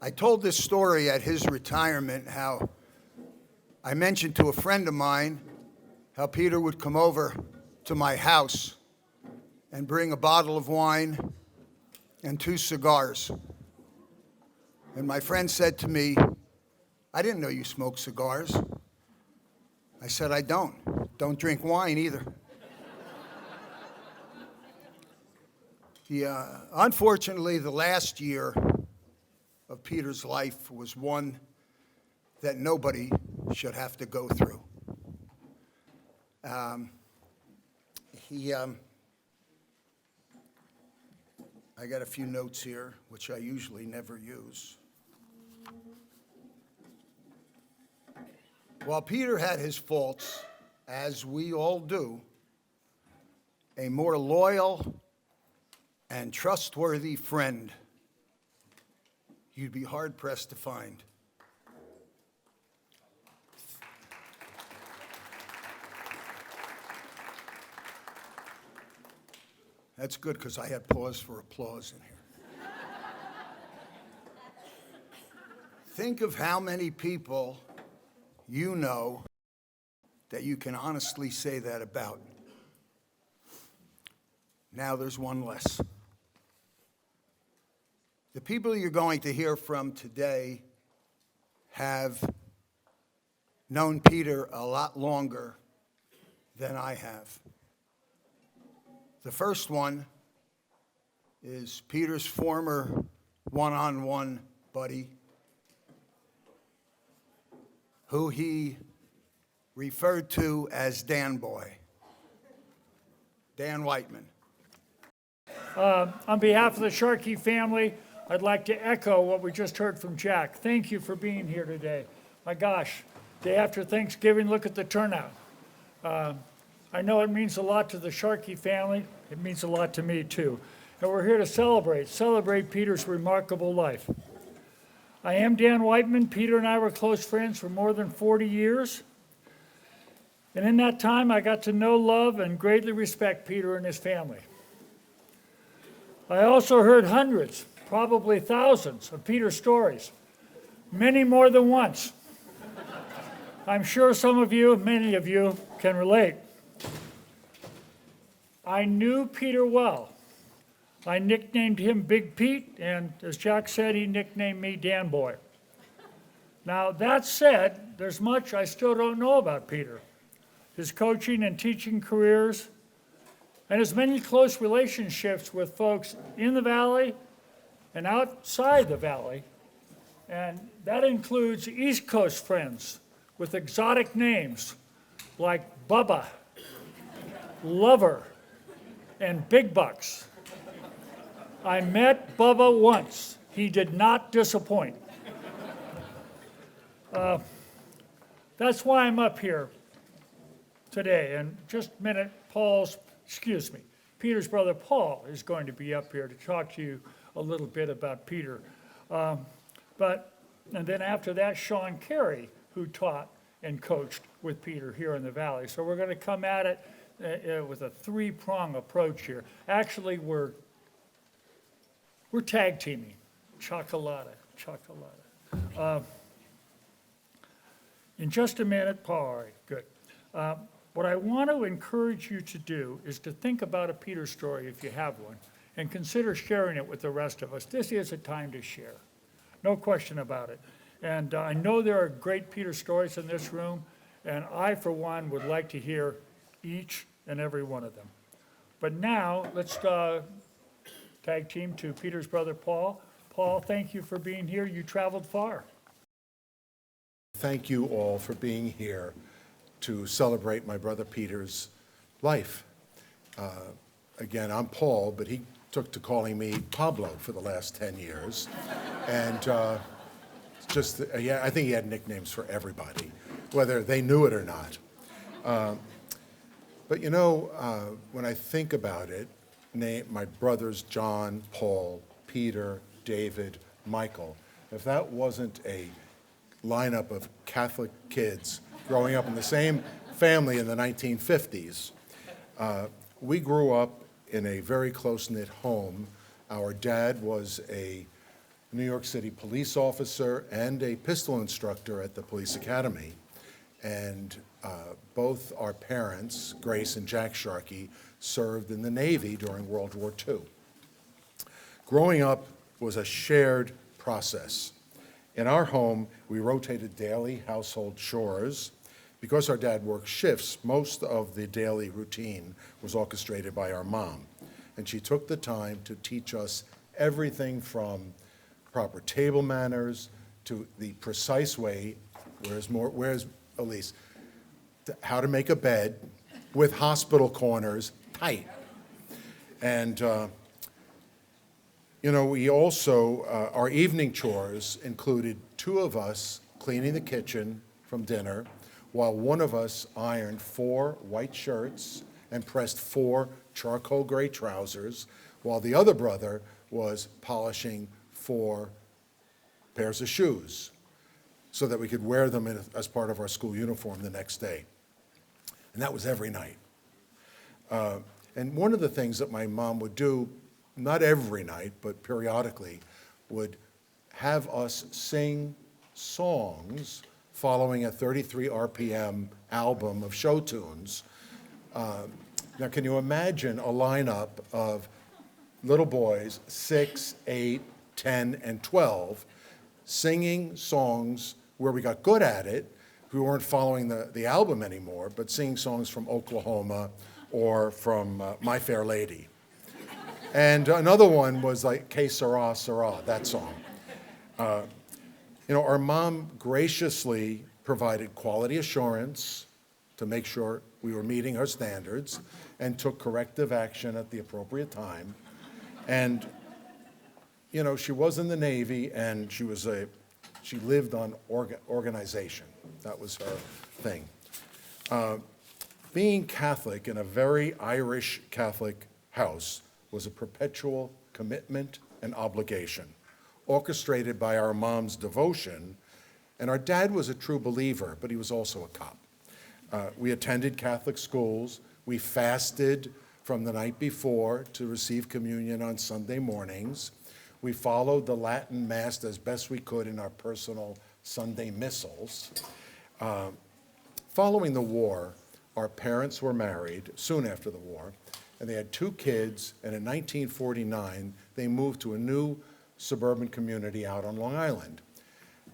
I told this story at his retirement, how I mentioned to a friend of mine how Peter would come over to my house and bring a bottle of wine and 2 cigars. And my friend said to me, "I didn't know you smoked cigars." I said, "I don't. Don't drink wine either." Unfortunately, the last year of Peter's life was one that nobody should have to go through. I got a few notes here, which I usually never use. While Peter had his faults, as we all do, a more loyal and trustworthy friend you'd be hard-pressed to find. That's good, because I had pause for applause in here. Think of how many people you know that you can honestly say that about. Now there's one less. The people you're going to hear from today have known Peter a lot longer than I have. The first one is Peter's former one-on-one buddy, who he referred to as Dan Boy, Dan Whiteman. On behalf of the Sharkey family, I'd like to echo what we just heard from Jack. Thank you for being here today. My gosh, day after Thanksgiving, look at the turnout. I know it means a lot to the Sharkey family. It means a lot to me, too. And we're here to celebrate Peter's remarkable life. I am Dan Whiteman. Peter and I were close friends for more than 40 years. And in that time, I got to know, love, and greatly respect Peter and his family. I also heard hundreds, probably thousands, of Peter's stories, many more than once. I'm sure some of you, many of you, can relate. I knew Peter well. I nicknamed him Big Pete, and as Jack said, he nicknamed me Dan Boy. Now, that said, there's much I still don't know about Peter, his coaching and teaching careers, and his many close relationships with folks in the Valley and outside the Valley. And that includes East Coast friends with exotic names like Bubba, Lover, and Big Bucks. I met Bubba once. He did not disappoint. That's why I'm up here today. And just a minute, Peter's brother Paul is going to be up here to talk to you a little bit about Peter. And then after that, Sean Carey, who taught and coached with Peter here in the Valley. So we're going to come at it with a 3-prong approach here. Actually, we're tag teaming. Chocolata. In just a minute, Paul, all right, good. What I want to encourage you to do is to think about a Peter story, if you have one, and consider sharing it with the rest of us. This is a time to share. No question about it. And I know there are great Peter stories in this room, and I, for one, would like to hear each and every one of them. But now, let's tag team to Peter's brother, Paul. Paul, thank you for being here. You traveled far. Thank you all for being here to celebrate my brother Peter's life. Again, I'm Paul, but he took to calling me Pablo for the last 10 years. And I think he had nicknames for everybody, whether they knew it or not. But you know, when I think about it, my brothers John, Paul, Peter, David, Michael, if that wasn't a lineup of Catholic kids growing up in the same family in the 1950s, we grew up in a very close-knit home. Our dad was a New York City police officer and a pistol instructor at the police academy. And both our parents, Grace and Jack Sharkey, served in the Navy during World War II. Growing up was a shared process. In our home, we rotated daily household chores. Because our dad worked shifts, most of the daily routine was orchestrated by our mom. And she took the time to teach us everything from proper table manners to the precise way, where's Elise, how to make a bed with hospital corners tight. And, we also, our evening chores included two of us cleaning the kitchen from dinner, while one of us ironed 4 white shirts and pressed 4 charcoal gray trousers, while the other brother was polishing 4 pairs of shoes so that we could wear them as part of our school uniform the next day. And that was every night. And one of the things that my mom would do, not every night, but periodically, would have us sing songs following a 33 RPM album of show tunes. Now, can you imagine a lineup of little boys, 6, 8, 10, and 12, singing songs where we got good at it? We weren't following the album anymore, but singing songs from Oklahoma or from My Fair Lady. And another one was like, Que Sera, Sera, that song. Our mom graciously provided quality assurance to make sure we were meeting her standards and took corrective action at the appropriate time. And, she was in the Navy and she lived on organization. That was her thing. Being Catholic in a very Irish Catholic house was a perpetual commitment and obligation, orchestrated by our mom's devotion. And our dad was a true believer, but he was also a cop. We attended Catholic schools. We fasted from the night before to receive communion on Sunday mornings. We followed the Latin Mass as best we could in our personal Sunday missals. Following the war, our parents were married soon after the war, and they had 2 kids, and in 1949, they moved to a new suburban community out on Long Island,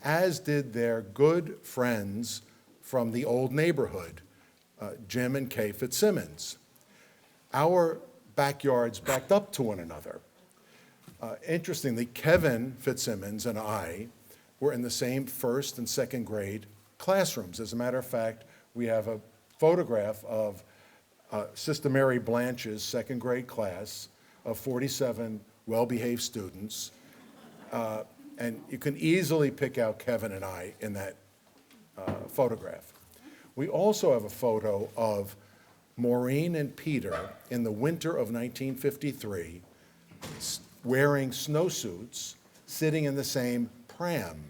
as did their good friends from the old neighborhood, Jim and Kay Fitzsimmons. Our backyards backed up to one another. Interestingly, Kevin Fitzsimmons and I were in the same 1st and 2nd grade classrooms. As a matter of fact, we have a photograph of Sister Mary Blanche's 2nd grade class of 47 well-behaved students. And you can easily pick out Kevin and I in that photograph. We also have a photo of Maureen and Peter in the winter of 1953, wearing snowsuits, sitting in the same pram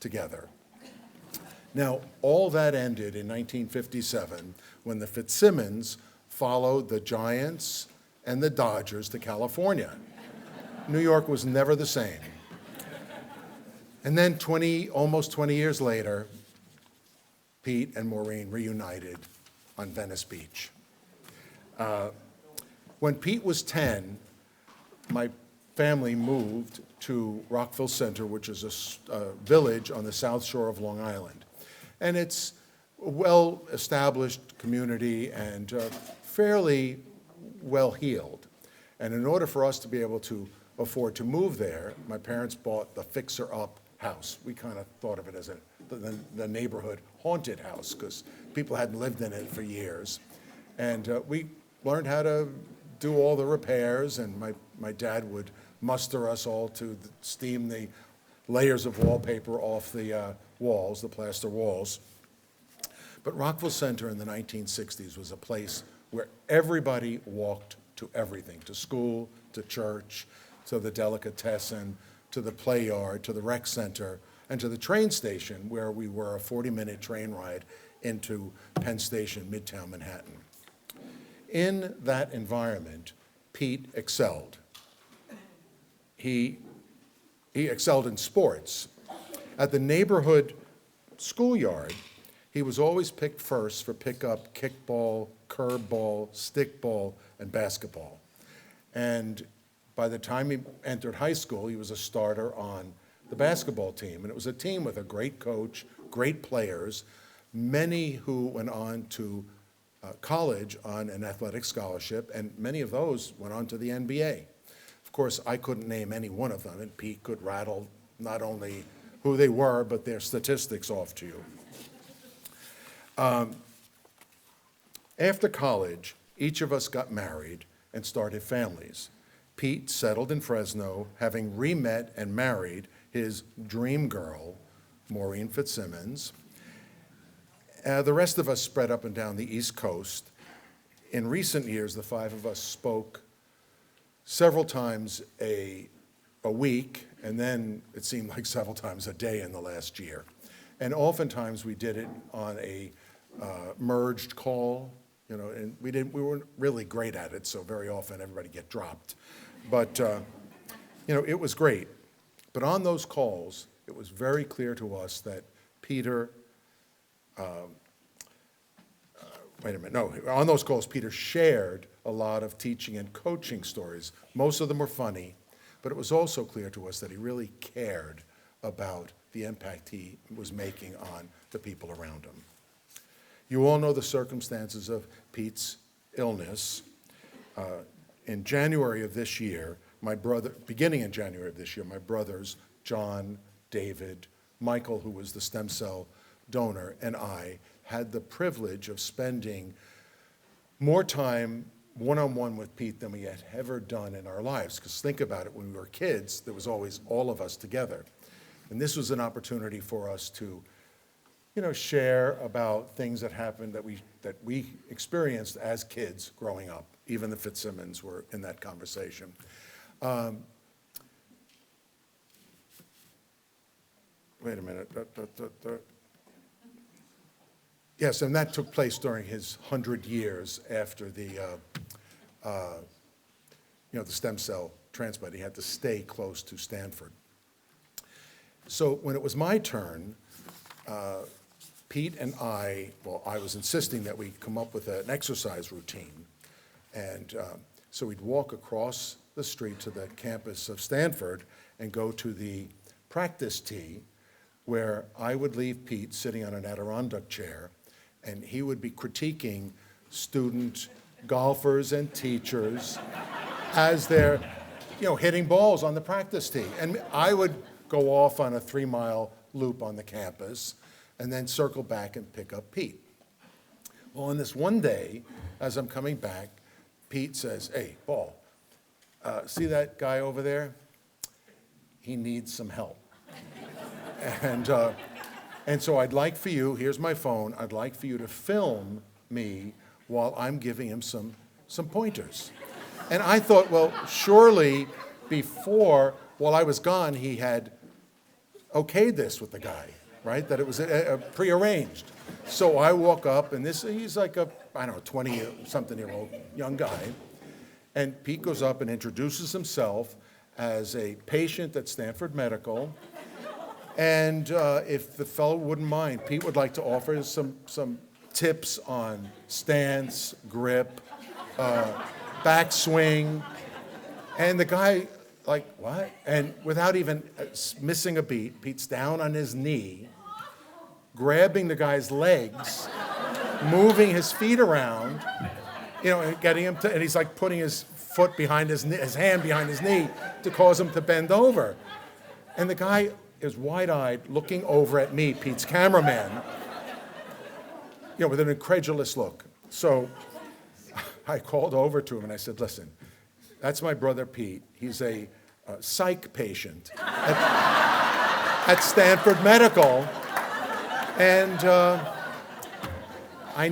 together. Now, all that ended in 1957 when the Fitzsimmons followed the Giants and the Dodgers to California. New York was never the same. And then almost 20 years later, Pete and Maureen reunited on Venice Beach. When Pete was 10, my family moved to Rockville Center, which is a village on the south shore of Long Island. And it's a well-established community and fairly well-heeled. And in order for us to be able to afford to move there, my parents bought the fixer-up house. We kind of thought of it as the neighborhood haunted house because people hadn't lived in it for years. And we learned how to do all the repairs, and my dad would muster us all to steam the layers of wallpaper off the walls, the plaster walls. But Rockville Center in the 1960s was a place where everybody walked to everything, to school, to church, to the delicatessen, to the play yard, to the rec center, and to the train station, where we were a 40-minute train ride into Penn Station, Midtown Manhattan. In that environment, Pete excelled. He he excelled in sports. At the neighborhood schoolyard, he was always picked first for pickup, kickball, curveball, stickball, and basketball. And by the time he entered high school, he was a starter on the basketball team. And it was a team with a great coach, great players, many who went on to college on an athletic scholarship, and many of those went on to the NBA. Of course, I couldn't name any one of them, and Pete could rattle not only who they were, but their statistics off to you. After college, each of us got married and started families. Pete settled in Fresno, having re-met and married his dream girl, Maureen Fitzsimmons. The rest of us spread up and down the East Coast. In recent years, the five of us spoke several times a week, and then it seemed like several times a day in the last year. And oftentimes we did it on a merged call, and we weren't really great at it, so very often everybody get dropped. But, it was great. But on those calls, it was very clear to us that Peter, on those calls, Peter shared a lot of teaching and coaching stories. Most of them were funny, but it was also clear to us that he really cared about the impact he was making on the people around him. You all know the circumstances of Pete's illness. In January of this year, beginning in January of this year, my brothers, John, David, Michael, who was the stem cell donor, and I had the privilege of spending more time one-on-one with Pete than we had ever done in our lives. Because think about it, when we were kids, there was always all of us together. And this was an opportunity for us to, share about things that happened that we experienced as kids growing up. Even the Fitzsimmons were in that conversation. Wait a minute. Yes, and that took place during his 100 years after the stem cell transplant. He had to stay close to Stanford. So when it was my turn, Pete and I was insisting that we come up with an exercise routine. And so we'd walk across the street to the campus of Stanford and go to the practice tee, where I would leave Pete sitting on an Adirondack chair, and he would be critiquing student golfers and teachers as they're, hitting balls on the practice tee. And I would go off on a 3-mile loop on the campus and then circle back and pick up Pete. Well, on this one day, as I'm coming back, Pete says, "Hey, Paul, see that guy over there? He needs some help." And so I'd like for you, here's my phone, I'd like for you to film me while I'm giving him some pointers. And I thought, well, surely before, while I was gone, he had okayed this with the guy, right? That it was prearranged. So I walk up, and he's like a, 20-something-year-old young guy. And Pete goes up and introduces himself as a patient at Stanford Medical. And if the fellow wouldn't mind, Pete would like to offer some tips on stance, grip, backswing. And the guy, like, what? And without even missing a beat, Pete's down on his knee, grabbing the guy's legs, moving his feet around, and getting him to, and he's like putting his foot behind his hand behind his knee to cause him to bend over. And the guy is wide-eyed, looking over at me, Pete's cameraman, with an incredulous look. So I called over to him and I said, "Listen, that's my brother Pete. He's a psych patient at Stanford Medical, and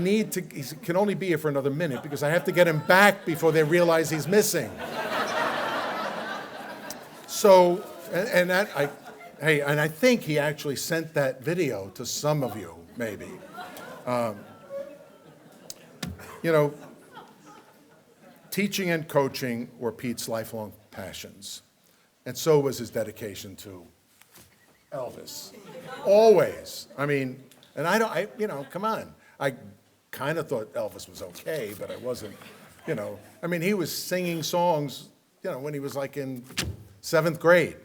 he can only be here for another minute because I have to get him back before they realize he's missing." So, and I think he actually sent that video to some of you, maybe. Teaching and coaching were Pete's lifelong passions. And so was his dedication to Elvis. Always. I mean, and come on. I kind of thought Elvis was okay, but I wasn't, I mean, he was singing songs, when he was like in 7th grade.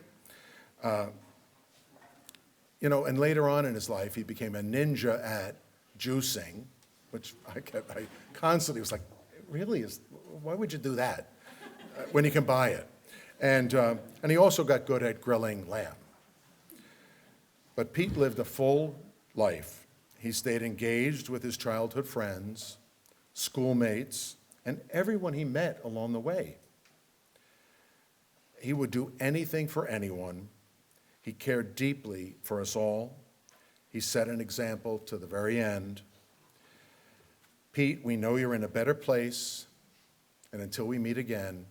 And later on in his life, he became a ninja at juicing, which I constantly was like, really? Why would you do that when you can buy it? And he also got good at grilling lamb. But Pete lived a full life. He stayed engaged with his childhood friends, schoolmates, and everyone he met along the way. He would do anything for anyone. He cared deeply for us all. He set an example to the very end. Pete, we know you're in a better place, and until we meet again,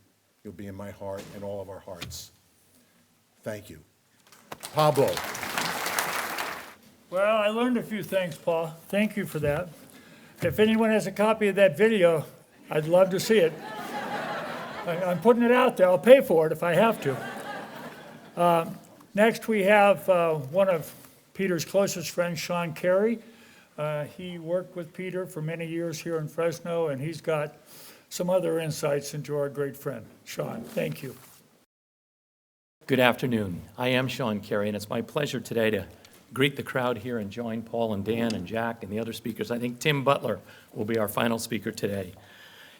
you'll be in my heart and all of our hearts. Thank you. Pablo. Well, I learned a few things, Paul. Thank you for that. If anyone has a copy of that video, I'd love to see it. I'm putting it out there. I'll pay for it if I have to. Next, we have one of Peter's closest friends, Sean Carey. He worked with Peter for many years here in Fresno, and he's got some other insights into our great friend. Sean, thank you. Good afternoon. I am Sean Carey, and it's my pleasure today to greet the crowd here and join Paul and Dan and Jack and the other speakers. I think Tim Butler will be our final speaker today.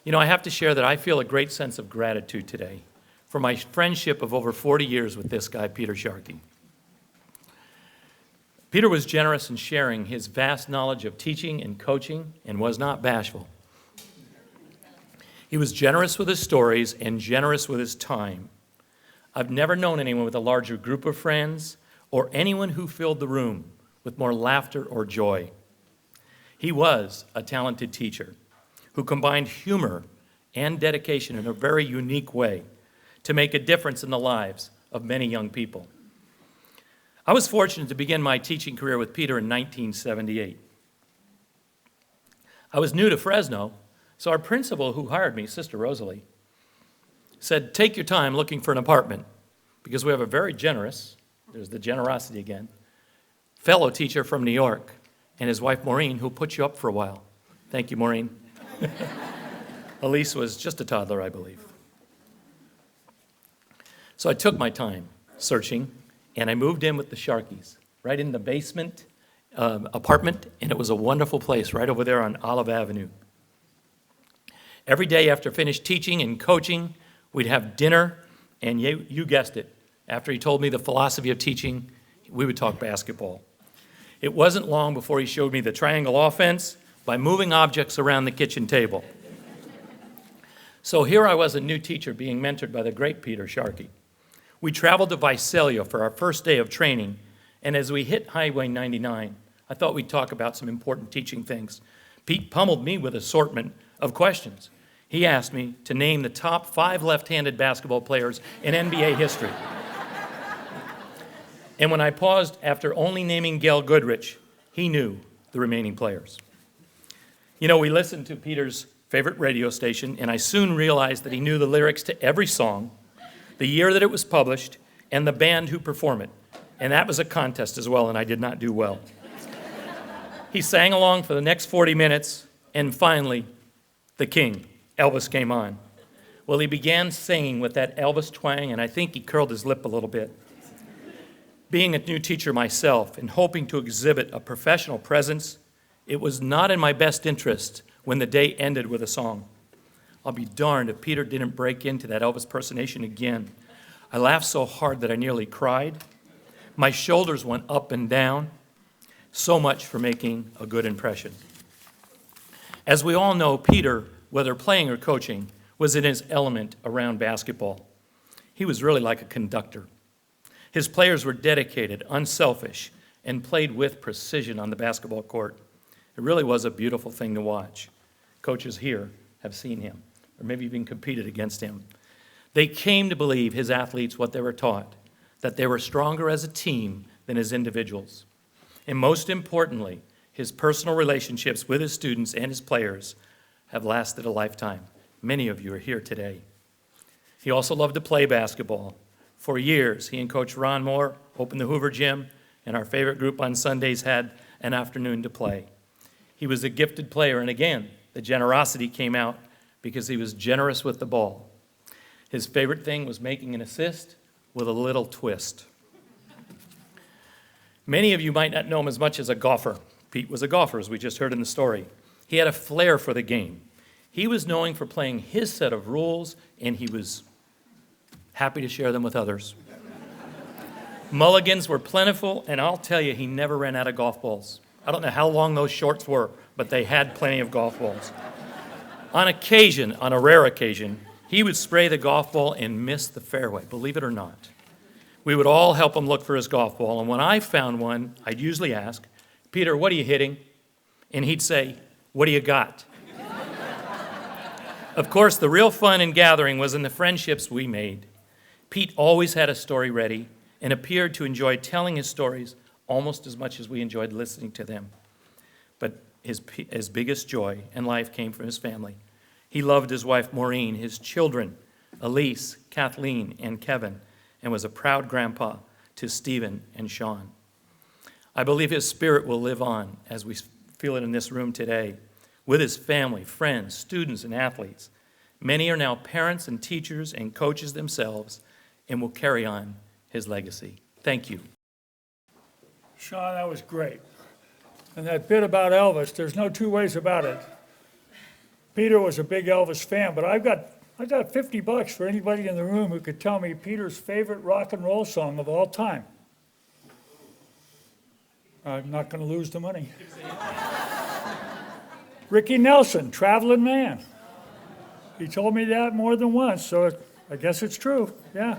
I have to share that I feel a great sense of gratitude today for my friendship of over 40 years with this guy, Peter Sharkey. Peter was generous in sharing his vast knowledge of teaching and coaching and was not bashful. He was generous with his stories and generous with his time. I've never known anyone with a larger group of friends or anyone who filled the room with more laughter or joy. He was a talented teacher who combined humor and dedication in a very unique way to make a difference in the lives of many young people. I was fortunate to begin my teaching career with Peter in 1978. I was new to Fresno, so our principal who hired me, Sister Rosalie, said, take your time looking for an apartment because we have a very generous, there's the generosity again, fellow teacher from New York and his wife Maureen who'll put you up for a while. Thank you, Maureen. Elise was just a toddler, I believe. So I took my time searching, and I moved in with the Sharkeys, right in the basement apartment, and it was a wonderful place right over there on Olive Avenue. Every day after finished teaching and coaching, we'd have dinner, and you guessed it, after he told me the philosophy of teaching, we would talk basketball. It wasn't long before he showed me the triangle offense by moving objects around the kitchen table. So here I was, a new teacher being mentored by the great Peter Sharkey. We traveled to Visalia for our first day of training, and as we hit Highway 99, I thought we'd talk about some important teaching things. Pete pummeled me with an assortment of questions. He asked me to name the top 5 left-handed basketball players in NBA history. And when I paused after only naming Gail Goodrich, he knew the remaining players. We listened to Peter's favorite radio station, and I soon realized that he knew the lyrics to every song, the year that it was published, and the band who performed it. And that was a contest as well, and I did not do well. He sang along for the next 40 minutes, and finally, the king, Elvis, came on. Well, he began singing with that Elvis twang, and I think he curled his lip a little bit. Being a new teacher myself and hoping to exhibit a professional presence, it was not in my best interest when the day ended with a song. I'll be darned if Peter didn't break into that Elvis impersonation again. I laughed so hard that I nearly cried. My shoulders went up and down. So much for making a good impression. As we all know, Peter, whether playing or coaching, was in his element around basketball. He was really like a conductor. His players were dedicated, unselfish, and played with precision on the basketball court. It really was a beautiful thing to watch. Coaches here have seen him, or maybe even competed against him. They came to believe his athletes what they were taught, that they were stronger as a team than as individuals. And most importantly, his personal relationships with his students and his players have lasted a lifetime. Many of you are here today. He also loved to play basketball. For years, he and Coach Ron Moore opened the Hoover Gym, and our favorite group on Sundays had an afternoon to play. He was a gifted player, and again, the generosity came out because he was generous with the ball. His favorite thing was making an assist with a little twist. Many of you might not know him as much as a golfer. Pete was a golfer, as we just heard in the story. He had a flair for the game. He was known for playing his set of rules, and he was happy to share them with others. Mulligans were plentiful, and I'll tell you, he never ran out of golf balls. I don't know how long those shorts were, but they had plenty of golf balls. On occasion, on a rare occasion, he would spray the golf ball and miss the fairway, believe it or not. We would all help him look for his golf ball, and when I found one, I'd usually ask, "Peter, what are you hitting?" And he'd say, "What do you got?" Of course, the real fun and gathering was in the friendships we made. Pete always had a story ready and appeared to enjoy telling his stories almost as much as we enjoyed listening to them. But his biggest joy in life came from his family. He loved his wife, Maureen, his children, Elise, Kathleen, and Kevin, and was a proud grandpa to Stephen and Sean. I believe his spirit will live on as we feel it in this room today, with his family, friends, students, and athletes. Many are now parents and teachers and coaches themselves and will carry on his legacy. Thank you. Sean, that was great. And that bit about Elvis, there's no two ways about it. Peter was a big Elvis fan, but I've got $50 for anybody in the room who could tell me Peter's favorite rock and roll song of all time. I'm not going to lose the money. Ricky Nelson, Traveling Man. He told me that more than once, so I guess it's true, yeah.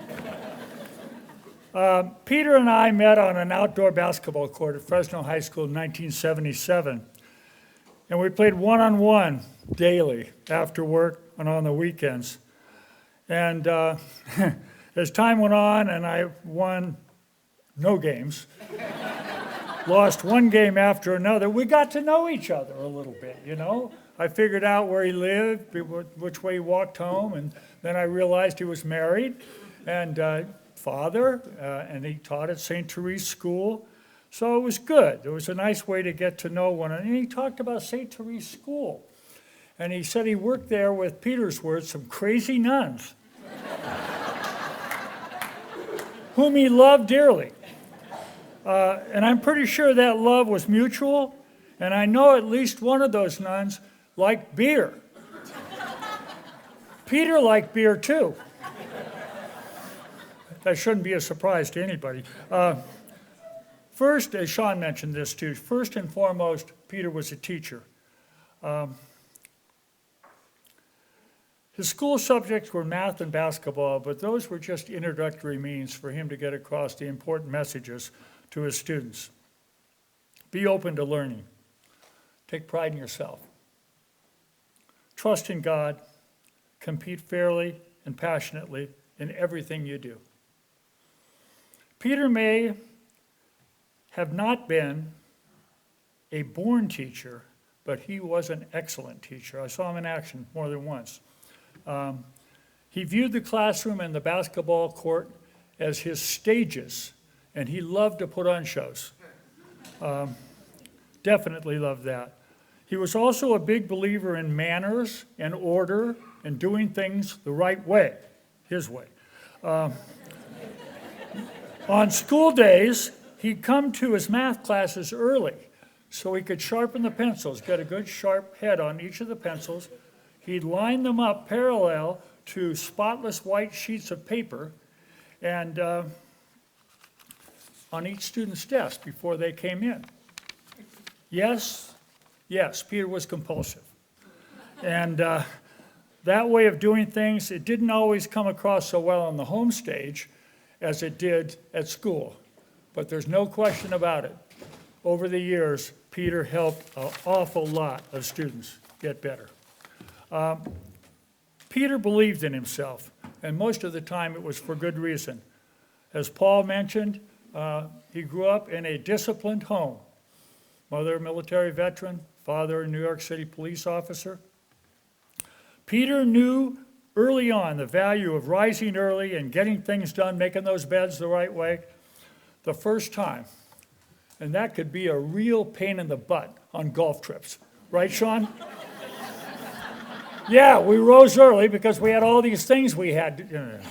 Peter and I met on an outdoor basketball court at Fresno High School in 1977, and we played one-on-one daily after work and on the weekends. And as time went on and I won no games, lost one game after another, we got to know each other a little bit, you know? I figured out where he lived, which way he walked home, and then I realized he was married and father, and he taught at St. Therese School. So it was good. It was a nice way to get to know one another. And he talked about St. Therese School. And he said he worked there with, Peter's words, some crazy nuns, whom he loved dearly. And I'm pretty sure that love was mutual, and I know at least one of those nuns liked beer. Peter liked beer too. That shouldn't be a surprise to anybody. First, as Sean mentioned this too, first and foremost, Peter was a teacher. His school subjects were math and basketball, but those were just introductory means for him to get across the important messages to his students. Be open to learning. Take pride in yourself. Trust in God. Compete fairly and passionately in everything you do. Peter may have not been a born teacher, but he was an excellent teacher. I saw him in action more than once. He viewed the classroom and the basketball court as his stages, and he loved to put on shows. Definitely loved that. He was also a big believer in manners and order and doing things the right way, his way. On school days, he'd come to his math classes early so he could sharpen the pencils, get a good sharp head on each of the pencils. He'd line them up parallel to spotless white sheets of paper and on each student's desk before they came in. Yes, Peter was compulsive. And that way of doing things, it didn't always come across so well on the home stage as it did at school. But there's no question about it. Over the years, Peter helped an awful lot of students get better. Peter believed in himself, and most of the time it was for good reason. As Paul mentioned, he grew up in a disciplined home. Mother, a military veteran, father, a New York City police officer. Peter knew early on the value of rising early and getting things done, making those beds the right way, the first time. And that could be a real pain in the butt on golf trips. Right, Sean? Yeah, we rose early because we had all these things we had to.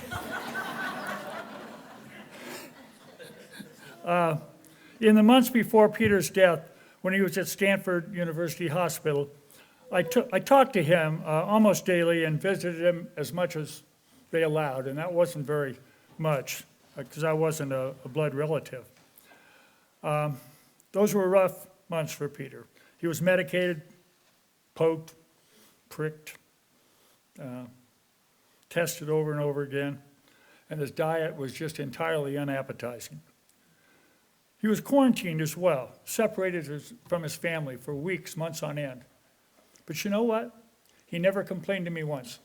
In the months before Peter's death, when he was at Stanford University Hospital, I talked to him almost daily and visited him as much as they allowed, and that wasn't very much because I wasn't a blood relative. Those were rough months for Peter. He was medicated, poked, pricked, tested over and over again, and his diet was just entirely unappetizing. He was quarantined as well, separated from his family for weeks, months on end. But you know what? He never complained to me once.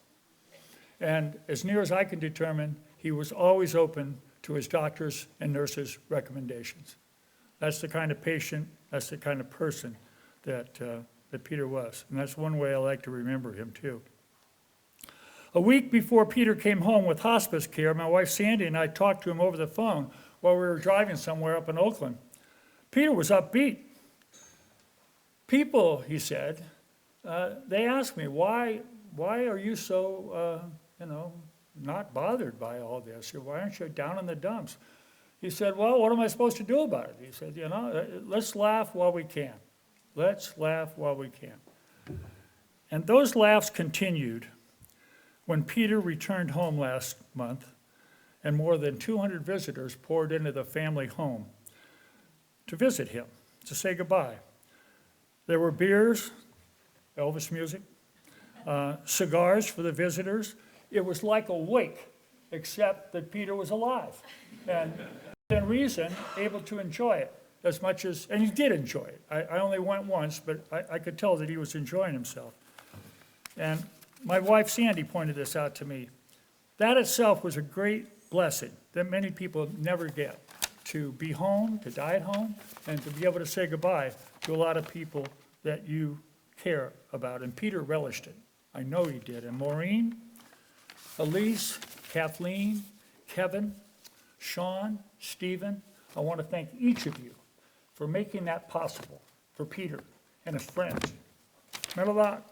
And as near as I can determine, he was always open to his doctors' and nurses' recommendations. That's the kind of patient, that's the kind of person that Peter was. And that's one way I like to remember him, too. A week before Peter came home with hospice care, my wife Sandy and I talked to him over the phone while we were driving somewhere up in Oakland. Peter was upbeat. People, he said, they asked me, why are you so, not bothered by all this? Why aren't you down in the dumps? He said, well, what am I supposed to do about it? He said, let's laugh while we can. Let's laugh while we can. And those laughs continued when Peter returned home last month and more than 200 visitors poured into the family home to visit him, to say goodbye. There were beers, Elvis music, cigars for the visitors. It was like a wake, except that Peter was alive and within reason able to enjoy it as much as, and he did enjoy it. I only went once, but I could tell that he was enjoying himself. And my wife Sandy pointed this out to me. That itself was a great blessing that many people never get, to be home, to die at home, and to be able to say goodbye to a lot of people that you care about. And Peter relished it. I know he did. And Maureen, Elise, Kathleen, Kevin, Sean, Stephen, I want to thank each of you for making that possible for Peter and his friends. Remember that?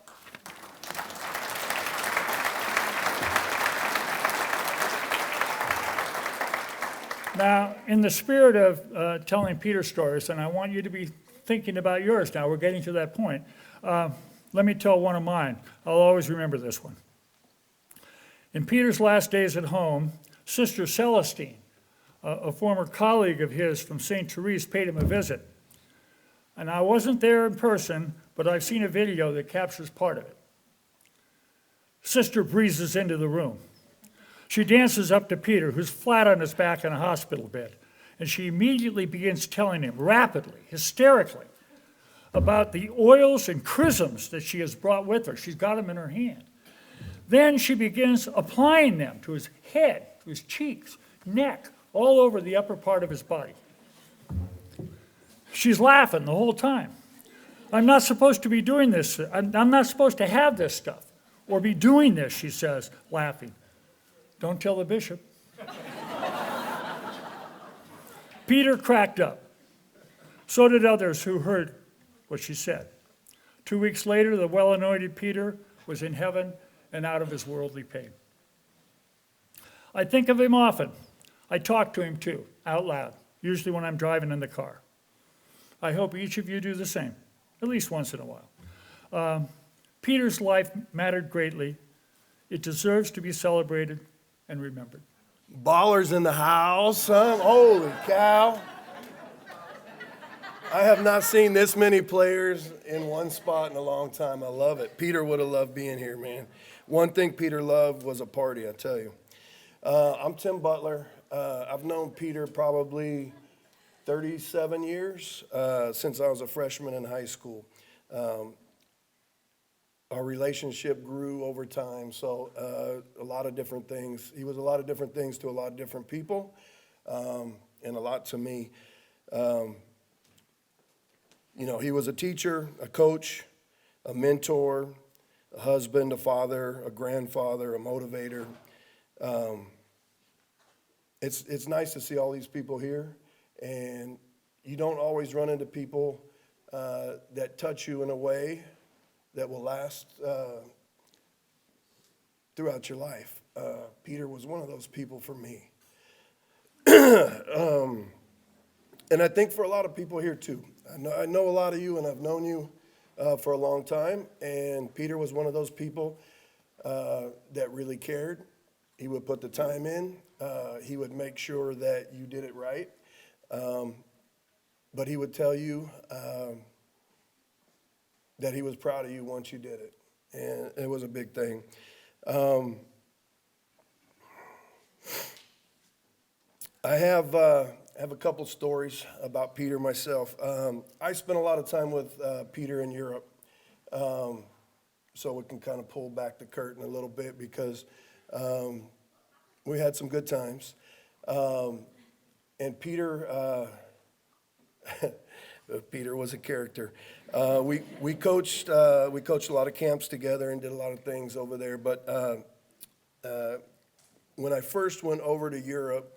Now, in the spirit of telling Peter stories, and I want you to be thinking about yours now, we're getting to that point. Let me tell one of mine. I'll always remember this one. In Peter's last days at home, Sister Celestine, a former colleague of his from St. Therese, paid him a visit. And I wasn't there in person, but I've seen a video that captures part of it. Sister breezes into the room. She dances up to Peter, who's flat on his back in a hospital bed, and she immediately begins telling him, rapidly, hysterically, about the oils and chrisms that she has brought with her. She's got them in her hand. Then she begins applying them to his head, to his cheeks, neck, all over the upper part of his body. She's laughing the whole time. I'm not supposed to be doing this. I'm not supposed to have this stuff or be doing this, she says, laughing. Don't tell the bishop. Peter cracked up. So did others who heard what she said. 2 weeks later, the well-anointed Peter was in heaven and out of his worldly pain. I think of him often. I talk to him too, out loud, usually when I'm driving in the car. I hope each of you do the same, at least once in a while. Peter's life mattered greatly. It deserves to be celebrated and remembered. Ballers in the house, huh? Holy cow. I have not seen this many players in one spot in a long time. I love it. Peter would have loved being here, man. One thing Peter loved was a party, I tell you. I'm Tim Butler. I've known Peter probably 37 years, since I was a freshman in high school. Our relationship grew over time, so a lot of different things. He was a lot of different things to a lot of different people, and a lot to me. He was a teacher, a coach, a mentor, a husband, a father, a grandfather, a motivator. It's nice to see all these people here, and you don't always run into people that touch you in a way that will last throughout your life. Peter was one of those people for me. And I think for a lot of people here too. I know a lot of you, and I've known you for a long time, and Peter was one of those people that really cared. He would put the time in. He would make sure that you did it right. But he would tell you that he was proud of you once you did it. And it was a big thing. I have a couple stories about Peter myself. I spent a lot of time with Peter in Europe. So we can kind of pull back the curtain a little bit because we had some good times. And Peter, Peter was a character. We coached a lot of camps together and did a lot of things over there. But when I first went over to Europe,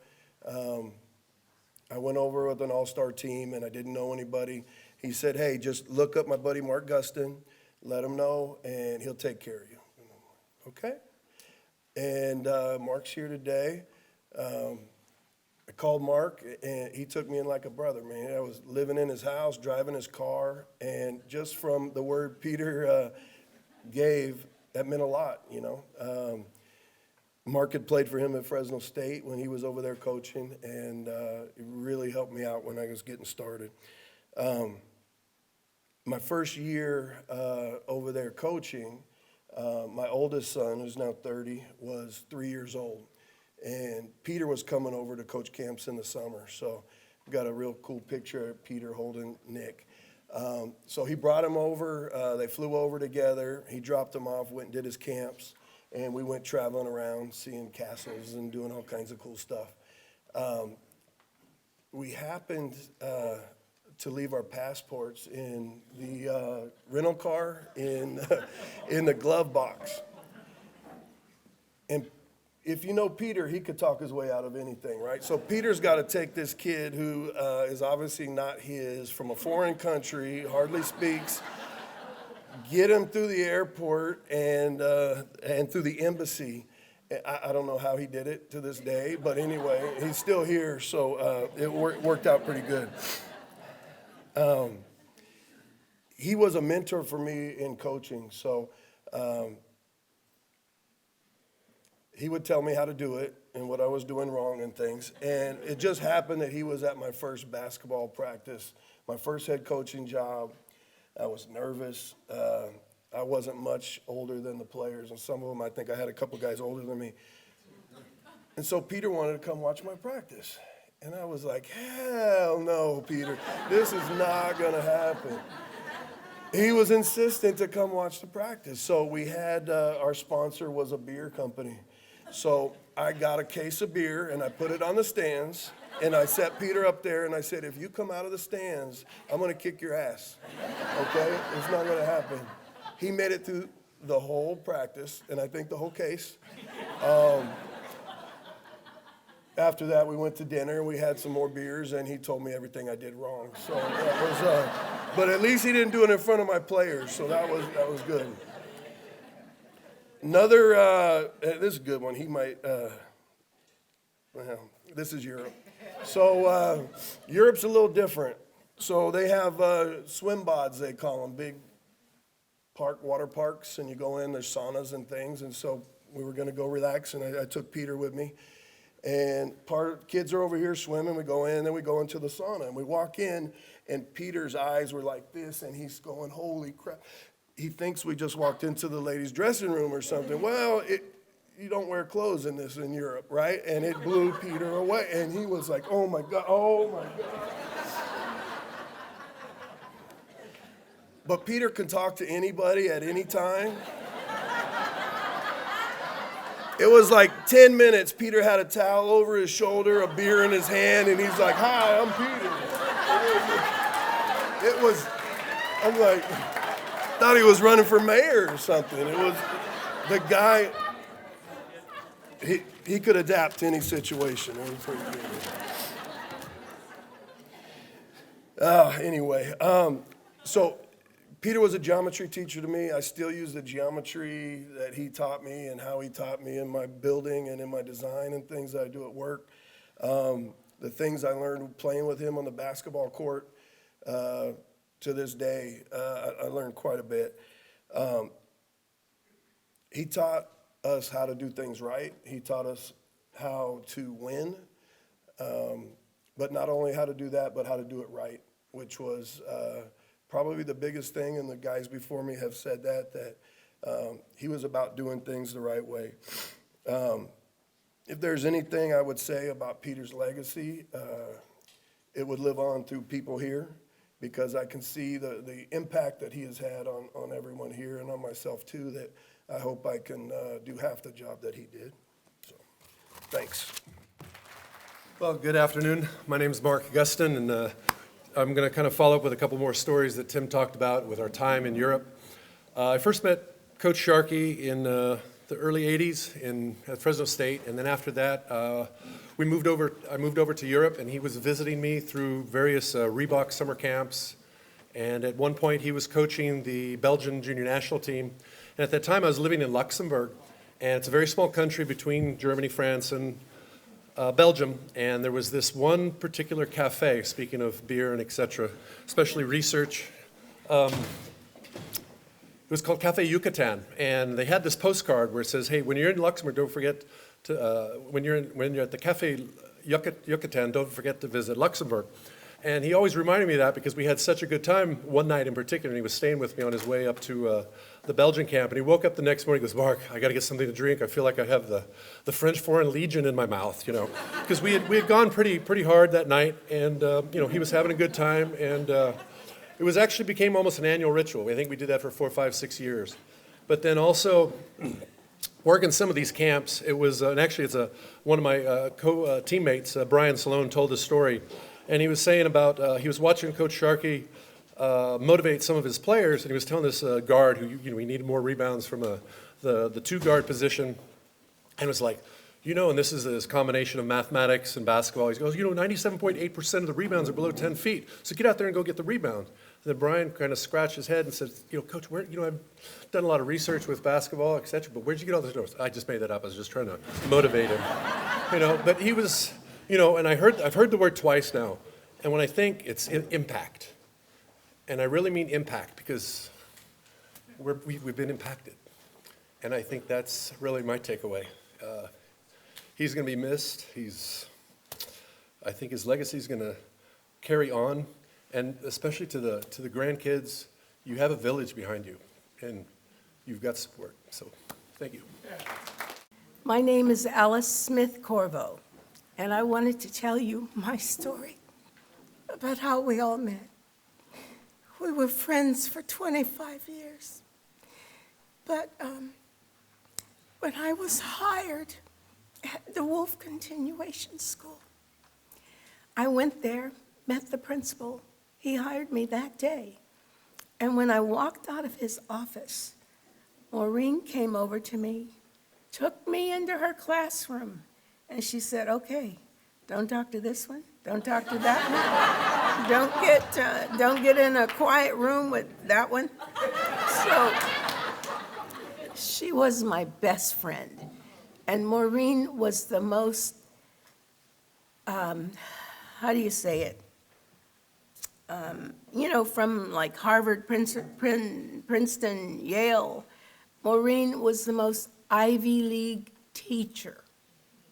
I went over with an all-star team and I didn't know anybody. He said, "Hey, just look up my buddy Mark Gustin, let him know, and he'll take care of you." Okay. And Mark's here today. I called Mark, and he took me in like a brother, man. I was living in his house, driving his car, and just from the word Peter gave, that meant a lot, you know. Mark had played for him at Fresno State when he was over there coaching, and it really helped me out when I was getting started. My first year over there coaching, my oldest son, who's now 30, was 3 years old. And Peter was coming over to coach camps in the summer. So I've got a real cool picture of Peter holding Nick. So he brought him over. They flew over together. He dropped him off, went and did his camps. And we went traveling around, seeing castles and doing all kinds of cool stuff. We happened to leave our passports in the rental car in the glove box. And if you know Peter, he could talk his way out of anything, right? So Peter's got to take this kid who is obviously not his, from a foreign country, hardly speaks, get him through the airport and through the embassy. I don't know how he did it to this day, but anyway, he's still here, so it worked out pretty good. He was a mentor for me in coaching, so he would tell me how to do it and what I was doing wrong and things. And it just happened that he was at my first basketball practice, my first head coaching job. I was nervous. I wasn't much older than the players, and some of them, I think I had a couple guys older than me. And so Peter wanted to come watch my practice. And I was like, hell no, Peter, this is not going to happen. He was insistent to come watch the practice. So we had, our sponsor was a beer company. So I got a case of beer and I put it on the stands and I set Peter up there and I said, if you come out of the stands, I'm going to kick your ass. Okay? It's not going to happen. He made it through the whole practice and I think the whole case. After that, we went to dinner and we had some more beers and he told me everything I did wrong. So that was, but at least he didn't do it in front of my players. So that was good. Another, this is a good one. He might, well, this is Europe. So Europe's a little different. So they have swim bods, they call them, big water parks, and you go in, there's saunas and things. And so we were going to go relax, and I took Peter with me. And kids are over here swimming. We go in, and then we go into the sauna, and we walk in, and Peter's eyes were like this, and he's going, holy crap. He thinks we just walked into the ladies' dressing room or something. Well, you don't wear clothes in Europe, right? And it blew Peter away. And he was like, oh, my God, oh, my God. But Peter can talk to anybody at any time. It was like 10 minutes. Peter had a towel over his shoulder, a beer in his hand, and he's like, hi, I'm Peter. I'm like... thought he was running for mayor or something. It was the guy. He could adapt to any situation. It was pretty good. Anyway, so Peter was a geometry teacher to me. I still use the geometry that he taught me and how he taught me in my building and in my design and things that I do at work. The things I learned playing with him on the basketball court, to this day, I learned quite a bit. He taught us how to do things right. He taught us how to win, but not only how to do that, but how to do it right, which was probably the biggest thing, and the guys before me have said that he was about doing things the right way. If there's anything I would say about Peter's legacy, it would live on through people here, because I can see the impact that he has had on everyone here and on myself too, that I hope I can do half the job that he did. So, thanks. Well, good afternoon. My name is Mark Augustin, and I'm going to kind of follow up with a couple more stories that Tim talked about with our time in Europe. I first met Coach Sharkey in the early 80s at Fresno State, and then after that, I moved over to Europe, and he was visiting me through various Reebok summer camps, and at one point he was coaching the Belgian junior national team, and at that time I was living in Luxembourg, and it's a very small country between Germany, France, and Belgium, and there was this one particular cafe, speaking of beer and etc., especially research. It was called Cafe Yucatan, and they had this postcard where it says, "Hey, when you're in Luxembourg, don't forget to when you're at the Cafe Yucatan, don't forget to visit Luxembourg." And he always reminded me of that because we had such a good time one night in particular, and he was staying with me on his way up to the Belgian camp. And he woke up the next morning and goes, "Mark, I got to get something to drink. I feel like I have the French Foreign Legion in my mouth, you know," because we had gone pretty hard that night, and he was having a good time, and it was actually became almost an annual ritual. I think we did that for 4, 5, 6 years. But then also working some of these camps, it was, and actually it's one of my teammates, Brian Salone, told this story. And he was saying about, he was watching Coach Sharkey motivate some of his players, and he was telling this guard who, he needed more rebounds from the two guard position, and was like, and this is this combination of mathematics and basketball. He goes, 97.8% of the rebounds are below 10 feet, so get out there and go get the rebound. And then Brian kind of scratched his head and said, Coach, I've done a lot of research with basketball, et cetera, but where'd you get all those numbers? I just made that up. I was just trying to motivate him. But he was, and I've heard the word twice now, and when I think it's impact, and I really mean impact because we've been impacted, and I think that's really my takeaway. He's going to be missed. I think his legacy is going to carry on, and especially to the grandkids, you have a village behind you, and you've got support. So, thank you. My name is Alice Smith Corvo, and I wanted to tell you my story about how we all met. We were friends for 25 years, but when I was hired at the Wolf Continuation School, I went there, met the principal. He hired me that day. And when I walked out of his office, Maureen came over to me, took me into her classroom, and she said, "Okay, don't talk to this one, don't talk to that one, don't get in a quiet room with that one." So she was my best friend. And Maureen was the most, how do you say it? From like Harvard, Princeton, Yale, Maureen was the most Ivy League teacher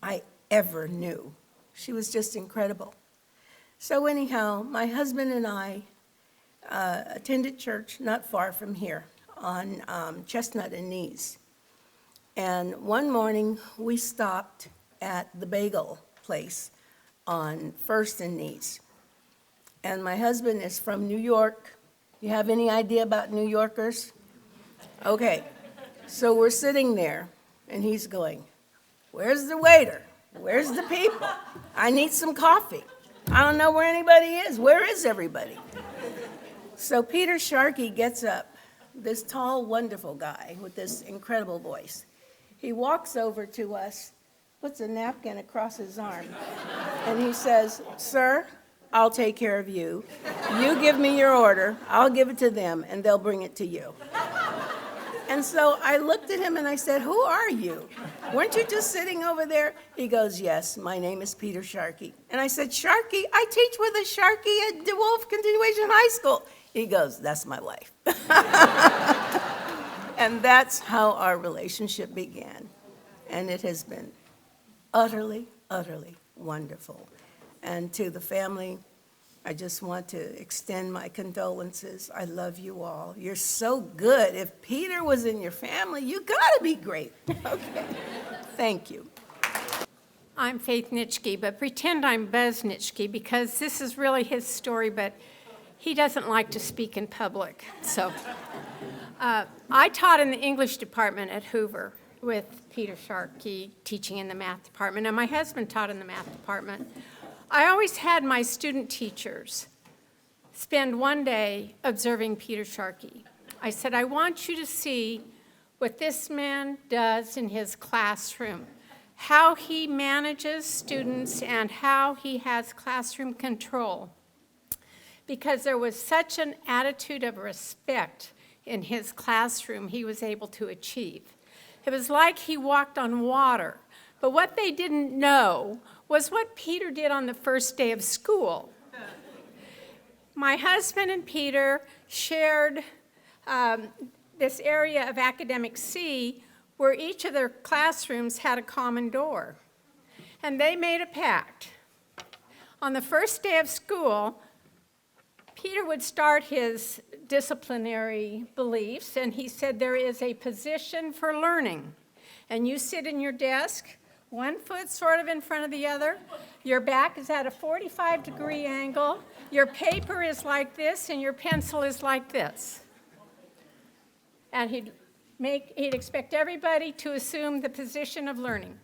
I ever knew. She was just incredible. So anyhow, my husband and I attended church not far from here on Chestnut and Nees. And one morning, we stopped at the bagel place on First and Nees. And my husband is from New York. You have any idea about New Yorkers? Okay, so we're sitting there, and he's going, "Where's the waiter? Where's the people? I need some coffee. I don't know where anybody is. Where is everybody?" So Peter Sharkey gets up this tall, wonderful guy with this incredible voice. He walks over to us, puts a napkin across his arm, and he says, "Sir, I'll take care of you. You give me your order, I'll give it to them, and they'll bring it to you." And so I looked at him and I said, "Who are you? Weren't you just sitting over there?" He goes, "Yes, my name is Peter Sharkey." And I said, "Sharkey? I teach with a Sharkey at DeWolf Continuation High School." He goes, "That's my wife." And that's how our relationship began. And it has been utterly, utterly wonderful. And to the family, I just want to extend my condolences. I love you all. You're so good. If Peter was in your family, you gotta be great. Okay, thank you. I'm Faith Nitschke, but pretend I'm Buzz Nitschke because this is really his story, but he doesn't like to speak in public. So I taught in the English department at Hoover with Peter Sharkey teaching in the math department, and my husband taught in the math department. I always had my student teachers spend one day observing Peter Sharkey. I said, "I want you to see what this man does in his classroom, how he manages students and how he has classroom control." Because there was such an attitude of respect in his classroom he was able to achieve. It was like he walked on water. But what they didn't know was what Peter did on the first day of school. My husband and Peter shared this area of Academic C where each of their classrooms had a common door. And they made a pact. On the first day of school, Peter would start his disciplinary beliefs, and he said, "There is a position for learning. And you sit in your desk, one foot sort of in front of the other. Your back is at a 45-degree angle. Your paper is like this, and your pencil is like this." And he'd expect everybody to assume the position of learning.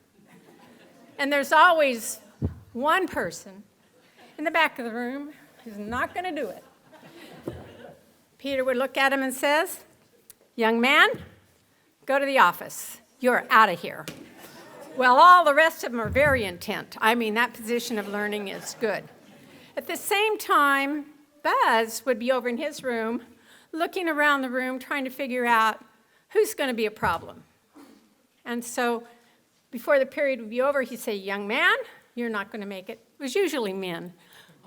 And there's always one person in the back of the room who's not going to do it. Peter would look at him and says, "Young man, go to the office. You're out of here." Well, all the rest of them are very intent. I mean, that position of learning is good. At the same time, Buzz would be over in his room, looking around the room, trying to figure out who's going to be a problem. And so before the period would be over, he'd say, "Young man, you're not going to make it." It was usually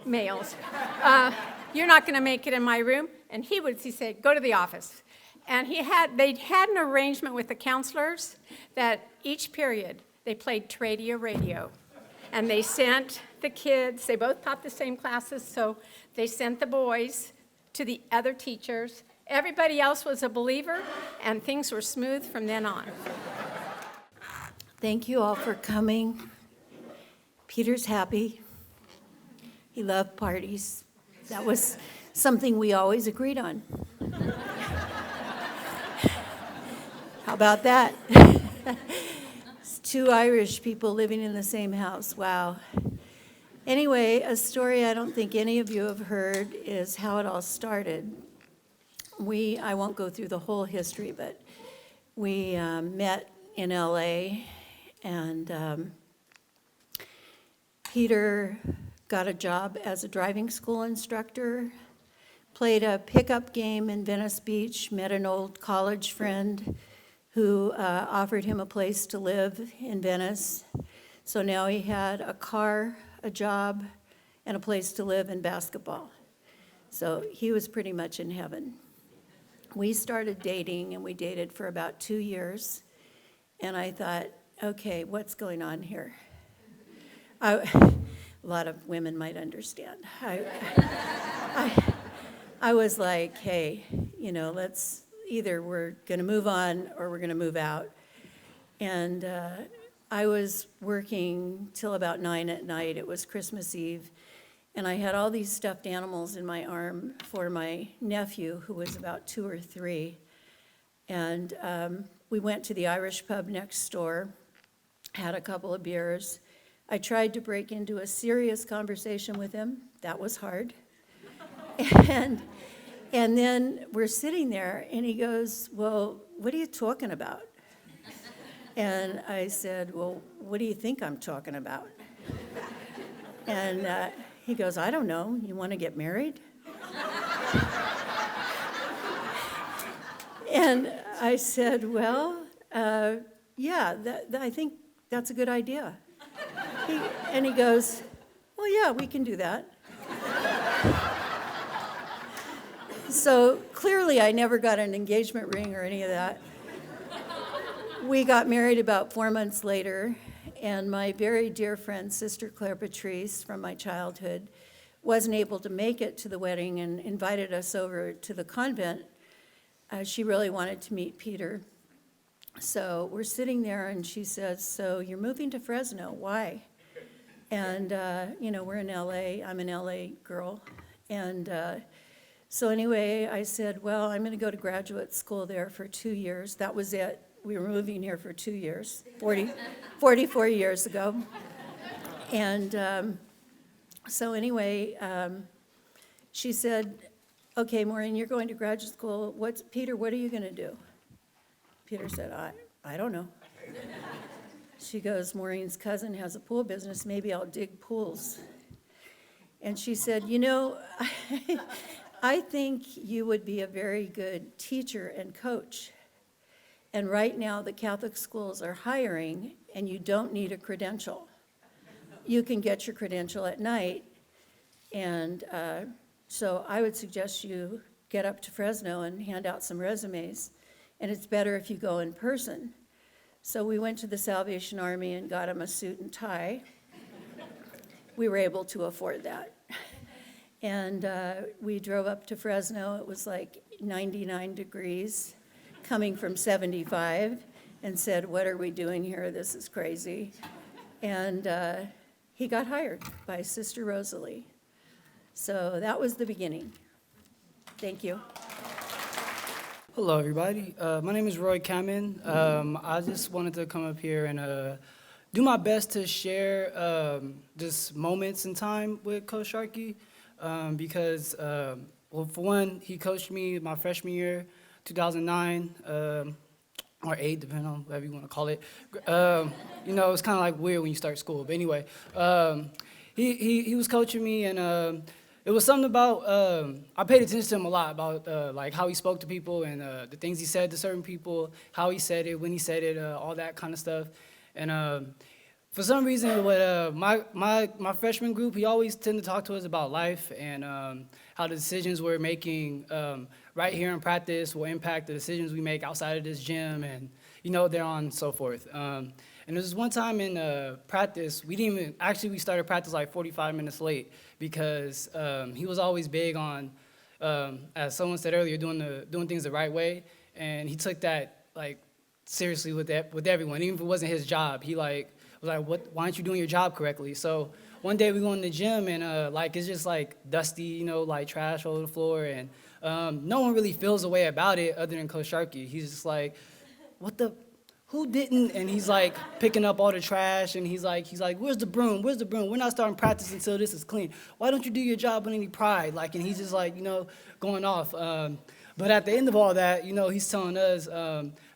males. "You're not going to make it in my room." And he said, "Go to the office." And they'd had an arrangement with the counselors that each period they played Tradia Radio. And they sent the kids, they both taught the same classes, so they sent the boys to the other teachers. Everybody else was a believer, and things were smooth from then on. Thank you all for coming. Peter's happy. He loved parties. That was something we always agreed on. How about that? It's two Irish people living in the same house. Wow. Anyway, a story I don't think any of you have heard is how it all started. I won't go through the whole history, but we met in LA, and Peter got a job as a driving school instructor, played a pickup game in Venice Beach, met an old college friend who offered him a place to live in Venice. So now he had a car, a job, and a place to live in basketball. So he was pretty much in heaven. We started dating, and we dated for about 2 years. And I thought, okay, what's going on here? A lot of women might understand. I was like, hey, let's either we're going to move on or we're going to move out. And I was working till about 9 at night. It was Christmas Eve. And I had all these stuffed animals in my arm for my nephew, who was about 2 or 3. And we went to the Irish pub next door, had a couple of beers. I tried to break into a serious conversation with him. That was hard. And then we're sitting there, and he goes, well, what are you talking about? And I said, well, what do you think I'm talking about? And he goes, I don't know. You want to get married? And I said, well, yeah, I think that's a good idea. And he goes, well, yeah, we can do that. So clearly I never got an engagement ring or any of that. We got married about 4 months later, and my very dear friend, Sister Claire Patrice from my childhood, wasn't able to make it to the wedding and invited us over to the convent. She really wanted to meet Peter. So we're sitting there, and she says, so you're moving to Fresno, why? And, we're in LA, I'm an LA girl. And so anyway, I said, well, I'm going to go to graduate school there for 2 years. That was it. We were moving here for 2 years, 44 years ago. And so anyway, she said, okay, Maureen, you're going to graduate school. Peter, what are you going to do? Peter said, I don't know. She goes, Maureen's cousin has a pool business. Maybe I'll dig pools. And she said, I think you would be a very good teacher and coach. And right now, the Catholic schools are hiring, and you don't need a credential. You can get your credential at night. And so I would suggest you get up to Fresno and hand out some resumes. And it's better if you go in person. So we went to the Salvation Army and got him a suit and tie. We were able to afford that. And we drove up to Fresno. It was like 99 degrees, coming from 75, and said, what are we doing here? This is crazy. And he got hired by Sister Rosalie. So that was the beginning. Thank you. Hello, everybody. My name is Roy Kamen. I just wanted to come up here and do my best to share just moments in time with Coach Sharkey because, well, for one, he coached me my freshman year, 2009, or 8, depending on whatever you want to call it. It's kind of like weird when you start school. But anyway, he was coaching me, and it was something about, I paid attention to him a lot about like how he spoke to people and the things he said to certain people, how he said it, when he said it, all that kind of stuff. And for some reason, with my freshman group, he always tended to talk to us about life and how the decisions we're making right here in practice will impact the decisions we make outside of this gym and, there on and so forth. And there was one time in practice, we started practice like 45 minutes late because he was always big on, as someone said earlier, doing things the right way. And he took that like seriously with everyone, even if it wasn't his job. He was like, why aren't you doing your job correctly? So one day we go in the gym and it's just like dusty, like trash all over the floor. And no one really feels a way about it other than Coach Sharkey. He's just like, who didn't? And he's like picking up all the trash, and he's like, where's the broom? Where's the broom? We're not starting practice until this is clean. Why don't you do your job with any pride? And he's just like, going off. But at the end of all that, he's telling us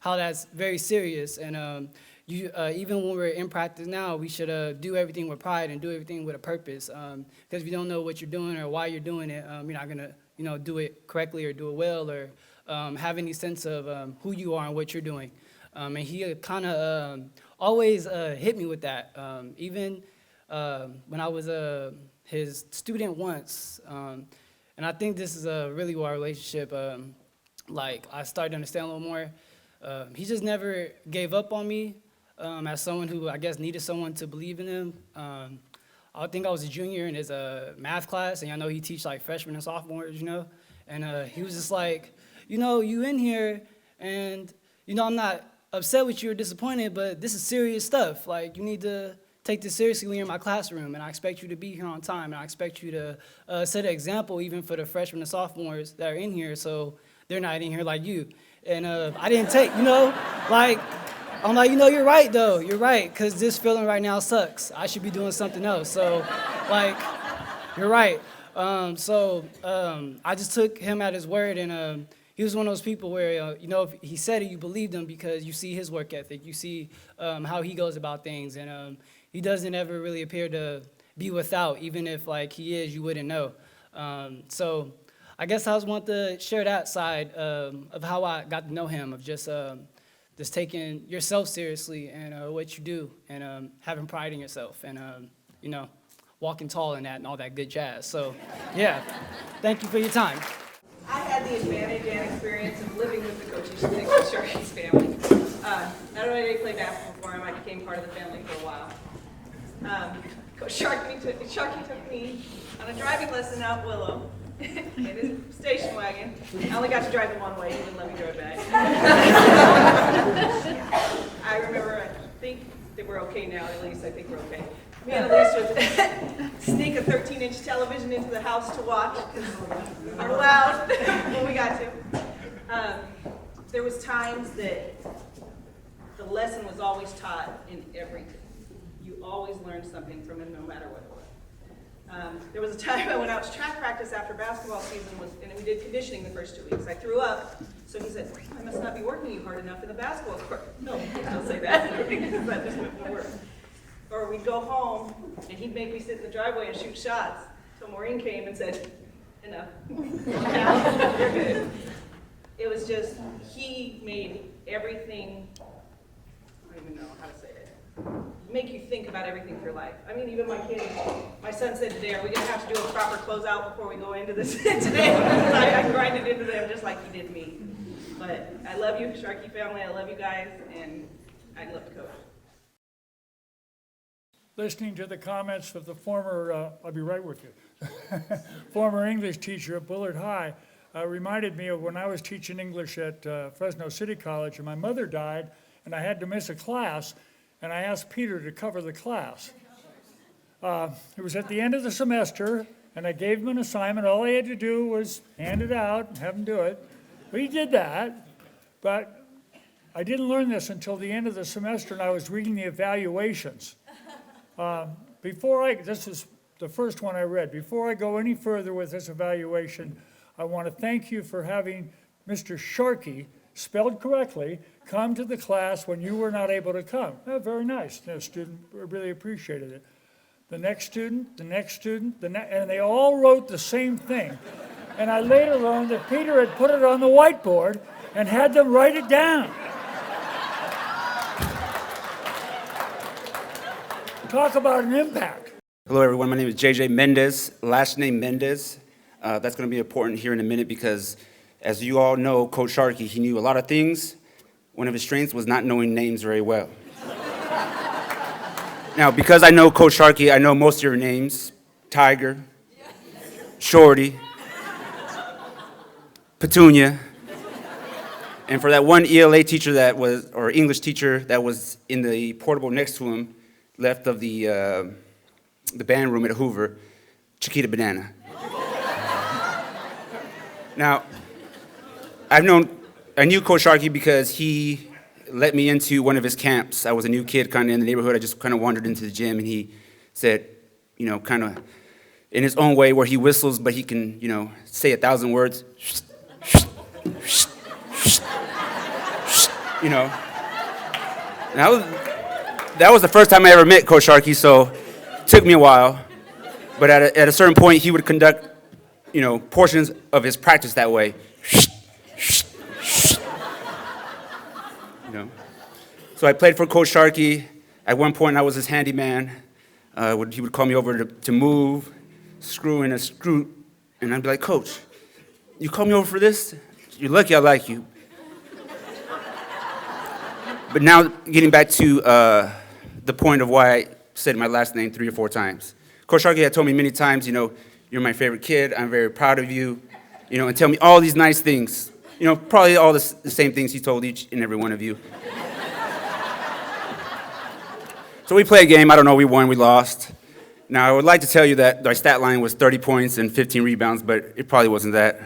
how that's very serious. And even when we're in practice now, we should do everything with pride and do everything with a purpose. Because if you don't know what you're doing or why you're doing it, you're not gonna, do it correctly or do it well or have any sense of who you are and what you're doing. And he kind of always hit me with that. Even when I was his student once, and I think this is really where our relationship, I started to understand a little more. He just never gave up on me as someone who, I guess, needed someone to believe in him. I think I was a junior in his math class, and I know he teach like freshmen and sophomores, and he was just like, you in here, and, I'm not upset with you or disappointed, but this is serious stuff. You need to take this seriously when you're in my classroom, and I expect you to be here on time, and I expect you to set an example even for the freshmen and sophomores that are in here so they're not in here like you. And I didn't take, I'm like, you're right, though. You're right, because this feeling right now sucks. I should be doing something else. So, you're right. I just took him at his word, and he was one of those people where, if he said it, you believed him because you see his work ethic, you see how he goes about things, and he doesn't ever really appear to be without, even if he is, you wouldn't know. So I guess I just want to share that side of how I got to know him, of just taking yourself seriously and what you do, and having pride in yourself, and walking tall in that and all that good jazz. So, yeah, thank you for your time. I had the advantage and experience of living with the coaches in the Sharkey's family. Not only did I play basketball for him, I became part of the family for a while. Coach Sharkey took me on a driving lesson out Willow in his station wagon. I only got to drive him one way, he wouldn't let me drive back. I remember, I think that we're okay now, at least I think we're okay. Me and Elise would sneak a 13-inch television into the house to watch, because we were loud when we got to. There was times that the lesson was always taught in everything. You always learned something from him, no matter what it was. There was a time I went out to track practice after basketball season, and we did conditioning the first 2 weeks. I threw up, so he said, I must not be working you hard enough in the basketball court. No, don't say that, because that just wouldn't work. Or we'd go home, and he'd make me sit in the driveway and shoot shots. So Maureen came and said, enough. Now, you're good. It was just, he made everything, I don't even know how to say it, make you think about everything for your life. I mean, even my kids, my son said today, are we going to have to do a proper closeout before we go into this today? Because I grinded into them just like he did me. But I love you, Sharkey family. I love you guys, and I love to coach. Listening to the comments of the former, I'll be right with you, former English teacher at Bullard High, reminded me of when I was teaching English at Fresno City College, and my mother died, and I had to miss a class, and I asked Peter to cover the class. It was at the end of the semester, and I gave him an assignment. All he had to do was hand it out and have him do it. But he did that, but I didn't learn this until the end of the semester, and I was reading the evaluations. This is the first one I read. Before I go any further with this evaluation, I want to thank you for having Mr. Sharkey, spelled correctly, come to the class when you were not able to come. Oh, very nice. The student really appreciated it. The next student, and they all wrote the same thing. And I later learned that Peter had put it on the whiteboard and had them write it down. Talk about an impact. Hello, everyone. My name is JJ Mendez, last name Mendez. That's going to be important here in a minute because, as you all know, Coach Sharkey, he knew a lot of things. One of his strengths was not knowing names very well. Now, because I know Coach Sharkey, I know most of your names: Tiger, Shorty, Petunia. And for that one ELA teacher or English teacher that was in the portable next to him, left of the band room at Hoover, Chiquita Banana. Now, I knew Coach Sharkey because he let me into one of his camps. I was a new kid kind of in the neighborhood. I just kind of wandered into the gym, and he said, kind of in his own way where he whistles, but he can, say 1,000 words. And that was the first time I ever met Coach Sharkey, so it took me a while. But at a certain point, he would conduct, portions of his practice that way. So I played for Coach Sharkey. At one point, I was his handyman. He would call me over to move, screw in a screw, and I'd be like, Coach, you call me over for this? You're lucky I like you. But now, getting back to the point of why I said my last name 3 or 4 times. Coach Sharkey had told me many times, you're my favorite kid, I'm very proud of you, and tell me all these nice things. Probably all the same things he told each and every one of you. So we played a game, I don't know, we won, we lost. Now, I would like to tell you that our stat line was 30 points and 15 rebounds, but it probably wasn't that.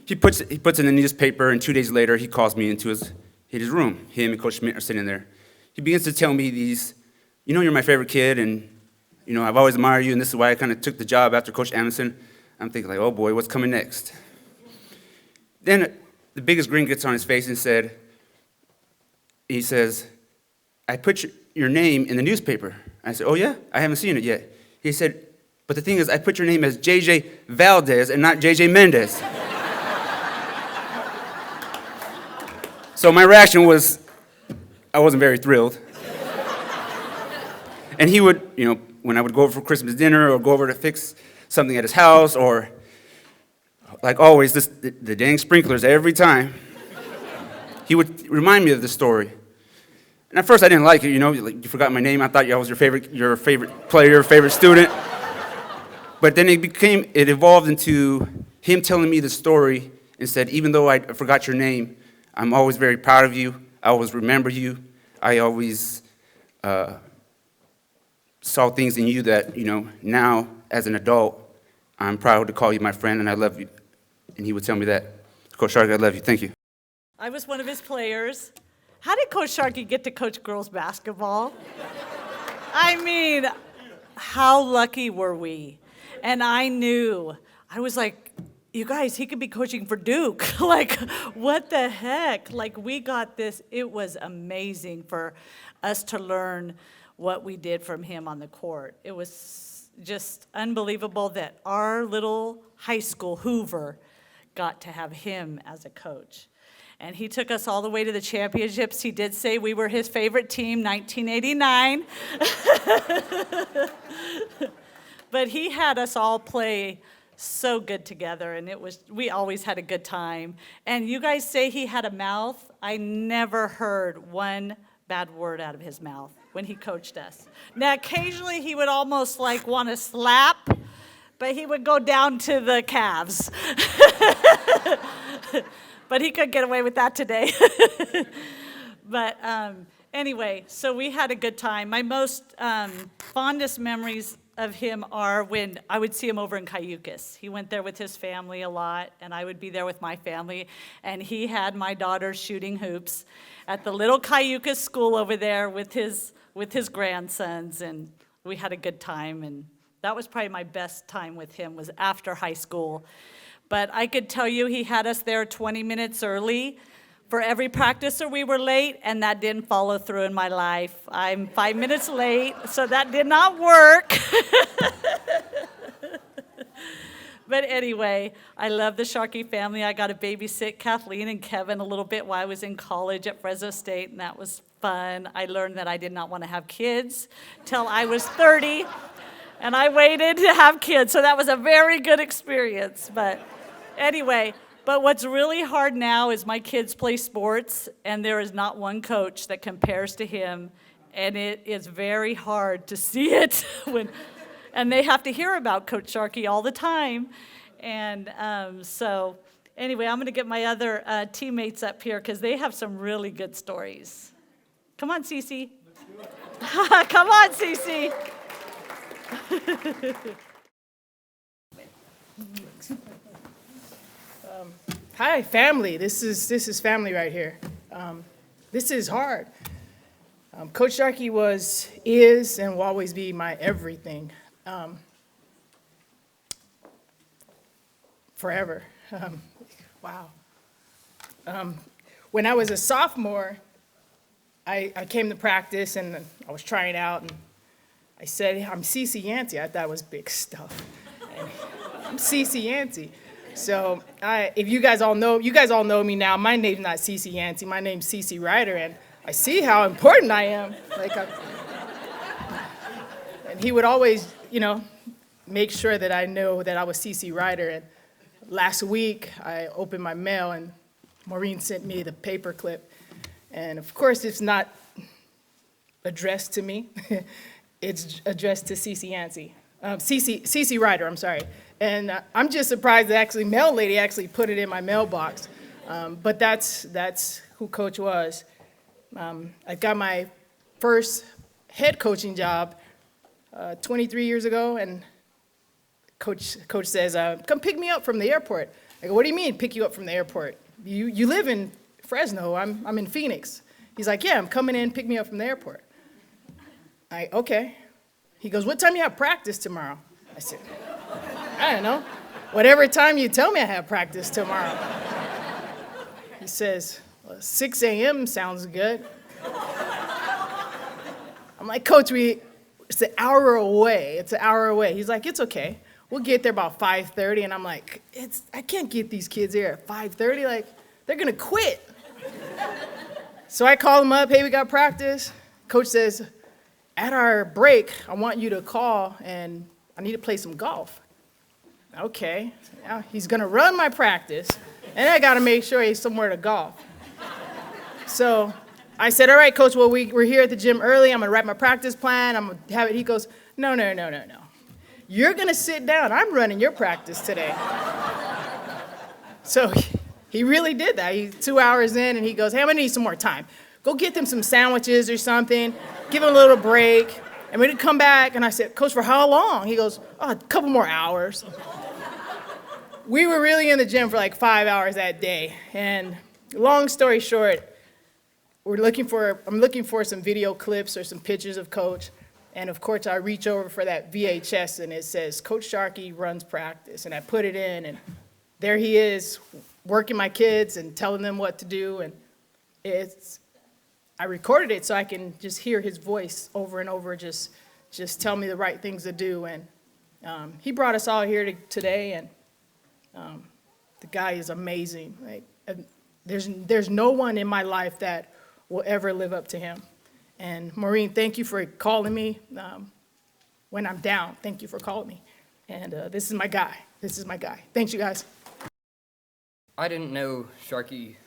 He puts it in the newspaper, and 2 days later, he calls me into his room. Him and Coach Schmidt are sitting there. He begins to tell me these, you're my favorite kid, and, I've always admired you, and this is why I kind of took the job after Coach Amundsen. I'm thinking like, oh boy, what's coming next? Then the biggest grin gets on his face and he says, I put your name in the newspaper. I said, oh yeah? I haven't seen it yet. He said, but the thing is, I put your name as J.J. Valdez and not J.J. Mendez. So my reaction was, I wasn't very thrilled. And he would, when I would go over for Christmas dinner or go over to fix something at his house, or like always, the dang sprinklers every time, he would remind me of the story. And at first I didn't like it, like you forgot my name. I thought I was your favorite player, favorite student. But then it evolved into him telling me the story and said, even though I forgot your name, I'm always very proud of you. I always remember you. I always saw things in you that, now as an adult, I'm proud to call you my friend and I love you. And he would tell me that. Coach Sharkey, I love you. Thank you. I was one of his players. How did Coach Sharkey get to coach girls basketball? I mean, how lucky were we? And I was like, you guys, he could be coaching for Duke. Like, what the heck? Like, we got this. It was amazing for us to learn what we did from him on the court. It was just unbelievable that our little high school, Hoover, got to have him as a coach. And he took us all the way to the championships. He did say we were his favorite team, 1989. But he had us all play so good together, and we always had a good time. And you guys say he had a mouth. I never heard one bad word out of his mouth when he coached us. Now, occasionally he would almost like want to slap, but he would go down to the calves. But he could get away with that today. But anyway, so we had a good time. My most fondest memories of him are when I would see him over in Cayucas. He went there with his family a lot, and I would be there with my family. And he had my daughter shooting hoops at the little Cayucas school over there with his grandsons, and we had a good time. And that was probably my best time with him, was after high school. But I could tell you he had us there 20 minutes early for every practice, or we were late, and that didn't follow through in my life. I'm 5 minutes late, so that did not work. But anyway, I love the Sharkey family. I got to babysit Kathleen and Kevin a little bit while I was in college at Fresno State, and that was fun. I learned that I did not want to have kids till I was 30, and I waited to have kids, so that was a very good experience. But anyway, but what's really hard now is my kids play sports, and there is not one coach that compares to him, and it is very hard to see it and they have to hear about Coach Sharkey all the time. And so anyway, I'm going to get my other teammates up here because they have some really good stories. Come on, Cece. Come on, Cece. Hi, family. This is family right here. This is hard. Coach Sharkey is, and will always be my everything. Forever. Wow. When I was a sophomore, I came to practice and I was trying out, and I said, I'm Cece Yancey. I thought it was big stuff. And I'm Cece Yancey. So if you guys all know me now. My name's not Cece Yancey. My name's Cece Ryder, and I see how important I am. And he would always, make sure that I know that I was Cece Ryder. And last week, I opened my mail, and Maureen sent me the paper clip. And of course, it's not addressed to me. It's addressed to Cece Yancey. Cece Ryder, I'm sorry. And I'm just surprised the mail lady actually put it in my mailbox. But that's who Coach was. I got my first head coaching job 23 years ago, and Coach says, come pick me up from the airport. I go, what do you mean, pick you up from the airport? You live in Fresno, I'm in Phoenix. He's like, yeah, I'm coming in, pick me up from the airport. Okay. He goes, what time you have practice tomorrow? I said, I don't know. whatever time you tell me I have practice tomorrow. He says, well, 6 a.m. sounds good. I'm like, Coach, it's an hour away. It's an hour away. He's like, it's okay. We'll get there about 5:30. And I'm like, I can't get these kids here at 5:30. Like, they're going to quit. So I call them up. Hey, we got practice. Coach says, at our break, I want you to call, and I need to play some golf. Okay. Now he's going to run my practice, and I got to make sure he's somewhere to golf. So I said, all right, Coach, well, we're here at the gym early. I'm going to write my practice plan. I'm going to have it. He goes, no. You're going to sit down. I'm running your practice today. So he really did that. He's 2 hours in, and he goes, hey, I'm going to need some more time. Go get them some sandwiches or something. Give him a little break. And we did come back, and I said, Coach, for how long? He goes, oh, a couple more hours. We were really in the gym for like 5 hours that day. And long story short, I'm looking for some video clips or some pictures of Coach. And of course, I reach over for that VHS, and it says, Coach Sharkey runs practice. And I put it in, and there he is, working my kids and telling them what to do. And I recorded it so I can just hear his voice over and over, just tell me the right things to do. And he brought us all here today, and the guy is amazing. Like, there's no one in my life that will ever live up to him. And Maureen, thank you for calling me when I'm down. Thank you for calling me. And this is my guy. Thanks, you guys. I didn't know Sharkey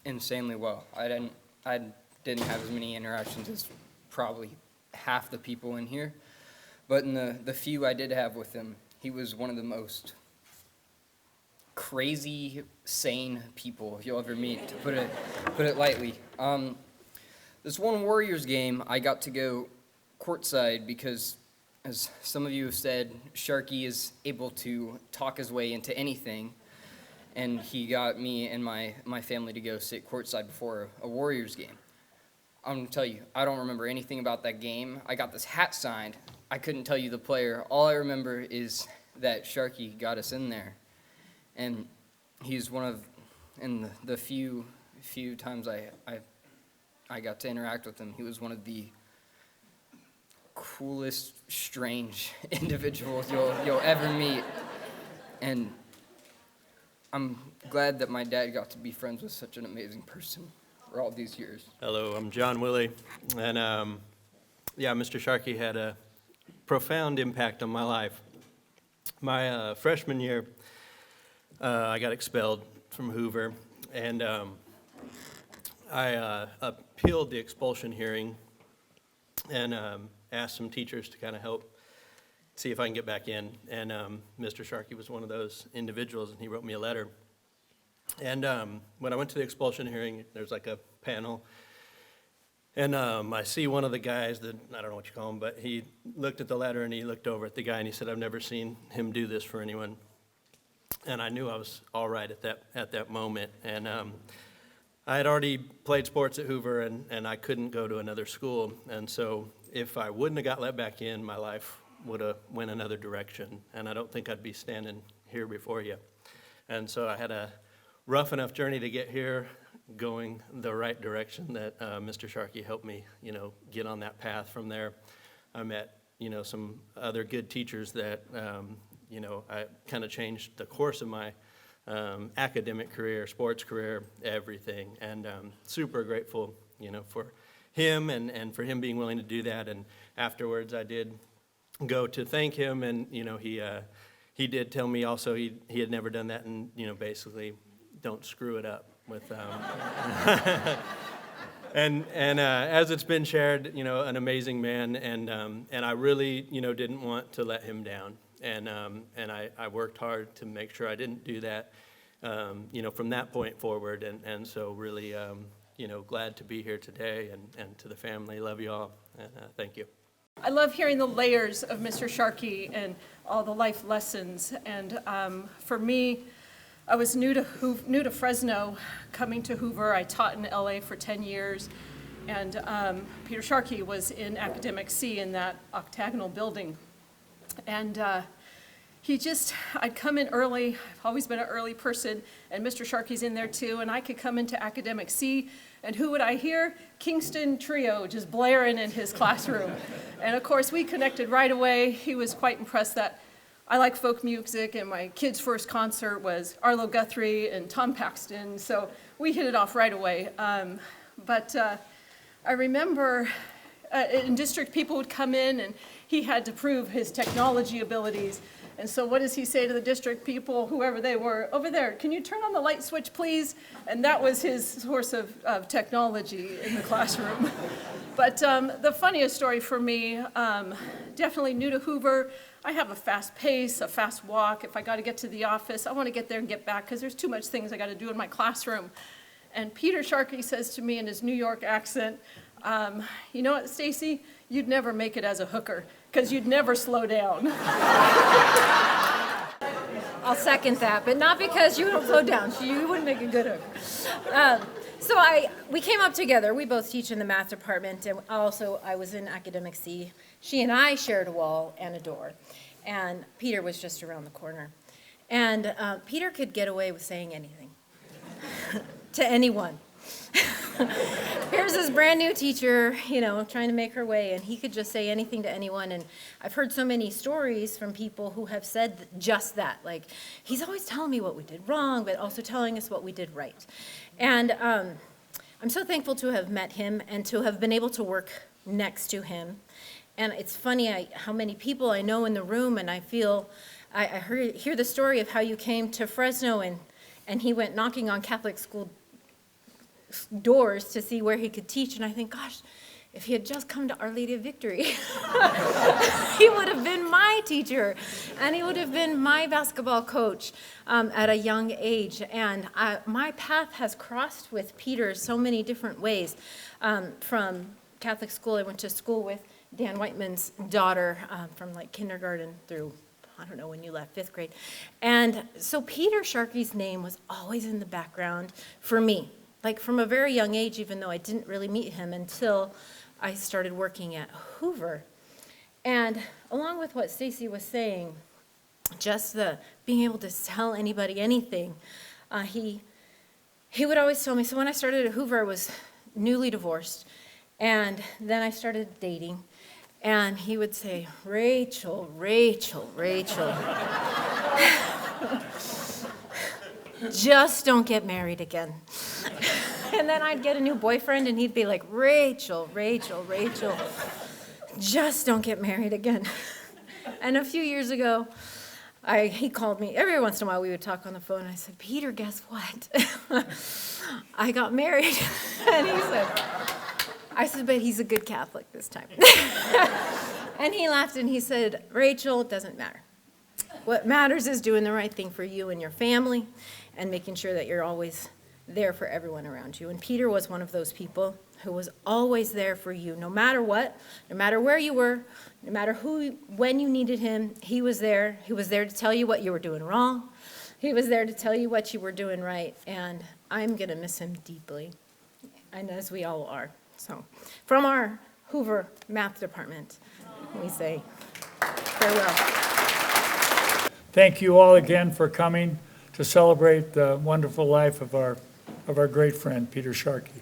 insanely well. I didn't have as many interactions as probably half the people in here. But in the few I did have with him, he was one of the most crazy, sane people you'll ever meet, to put it lightly. This one Warriors game, I got to go courtside because, as some of you have said, Sharkey is able to talk his way into anything, and he got me and my family to go sit courtside before a Warriors game. I'm going to tell you, I don't remember anything about that game. I got this hat signed. I couldn't tell you the player. All I remember is that Sharkey got us in there. And he's one of, in the few times I got to interact with him, he was one of the coolest, strange individuals you'll ever meet. And I'm glad that my dad got to be friends with such an amazing person for all these years. Hello, I'm John Willie, and Mr. Sharkey had a profound impact on my life. My freshman year, I got expelled from Hoover, and I appealed the expulsion hearing and asked some teachers to kind of help see if I can get back in. And Mr. Sharkey was one of those individuals, and he wrote me a letter. And when I went to the expulsion hearing, there's like a panel, and I see one of the guys that, I don't know what you call him, but he looked at the letter and he looked over at the guy and he said, I've never seen him do this for anyone. And I knew I was all right at that moment. And I had already played sports at Hoover, and I couldn't go to another school. And so if I wouldn't have got let back in, my life would have went another direction. And I don't think I'd be standing here before you. And so I had a rough enough journey to get here, going the right direction, that Mr. Sharkey helped me, get on that path. From there, I met, some other good teachers that, I kind of changed the course of my academic career, sports career, everything. And super grateful, for him and for him being willing to do that. And afterwards, I did go to thank him, and, he did tell me also he had never done that, and, basically don't screw it up with, and as it's been shared, an amazing man, and I really, didn't want to let him down. And I worked hard to make sure I didn't do that, from that point forward. And so really, glad to be here today, and to the family, love you all, and thank you. I love hearing the layers of Mr. Sharkey and all the life lessons. And for me, I was new to Fresno, coming to Hoover. I taught in LA for 10 years. And Peter Sharkey was in Academic C in that octagonal building. And I'd come in early. I've always been an early person, and Mr. Sharkey's in there too, and I could come into Academic C, and who would I hear? Kingston Trio just blaring in his classroom. And of course, we connected right away. He was quite impressed that I like folk music, and my kid's first concert was Arlo Guthrie and Tom Paxton, so we hit it off right away. But I remember in district, people would come in, and he had to prove his technology abilities. And so what does he say to the district people, whoever they were? Over there, can you turn on the light switch, please? And that was his source of technology in the classroom. But the funniest story for me, definitely new to Hoover. I have a fast pace, a fast walk. If I got to get to the office, I want to get there and get back because there's too much things I got to do in my classroom. And Peter Sharkey says to me in his New York accent, you know what, Stacy? You'd never make it as a hooker because you'd never slow down. I'll second that, but not because you don't slow down. You wouldn't make a good hooker. We came up together. We both teach in the math department, and also I was in Academic C. She and I shared a wall and a door, and Peter was just around the corner. And Peter could get away with saying anything to anyone. Here's this brand new teacher, trying to make her way, and he could just say anything to anyone. And I've heard so many stories from people who have said just that. Like, he's always telling me what we did wrong, but also telling us what we did right. And I'm so thankful to have met him and to have been able to work next to him. And it's funny how many people I know in the room, and I feel, I hear the story of how you came to Fresno, and he went knocking on Catholic school doors to see where he could teach, and I think, gosh, if he had just come to Our Lady of Victory, he would have been my teacher, and he would have been my basketball coach at a young age. And my path has crossed with Peter so many different ways. From Catholic school, I went to school with Dan Whiteman's daughter from like kindergarten through, I don't know when you left, 5th grade. And so Peter Sharkey's name was always in the background for me. Like from a very young age, even though I didn't really meet him until I started working at Hoover. And along with what Stacy was saying, just the being able to tell anybody anything, he would always tell me, so when I started at Hoover, I was newly divorced, and then I started dating, and he would say, Rachel, Rachel, Rachel. Just don't get married again. And then I'd get a new boyfriend, and he'd be like, Rachel, Rachel, Rachel, just don't get married again. And a few years ago, he called me. Every once in a while, we would talk on the phone. I said, Peter, guess what? I got married. And I said, but he's a good Catholic this time. And he laughed, and he said, Rachel, it doesn't matter. What matters is doing the right thing for you and your family and making sure that you're always there for everyone around you. And Peter was one of those people who was always there for you, no matter what, no matter where you were, no matter when you needed him, he was there. He was there to tell you what you were doing wrong. He was there to tell you what you were doing right. And I'm going to miss him deeply, and as we all are. So from our Hoover math department, we say farewell. Thank you all again for coming to celebrate the wonderful life of our great friend, Peter Sharkey.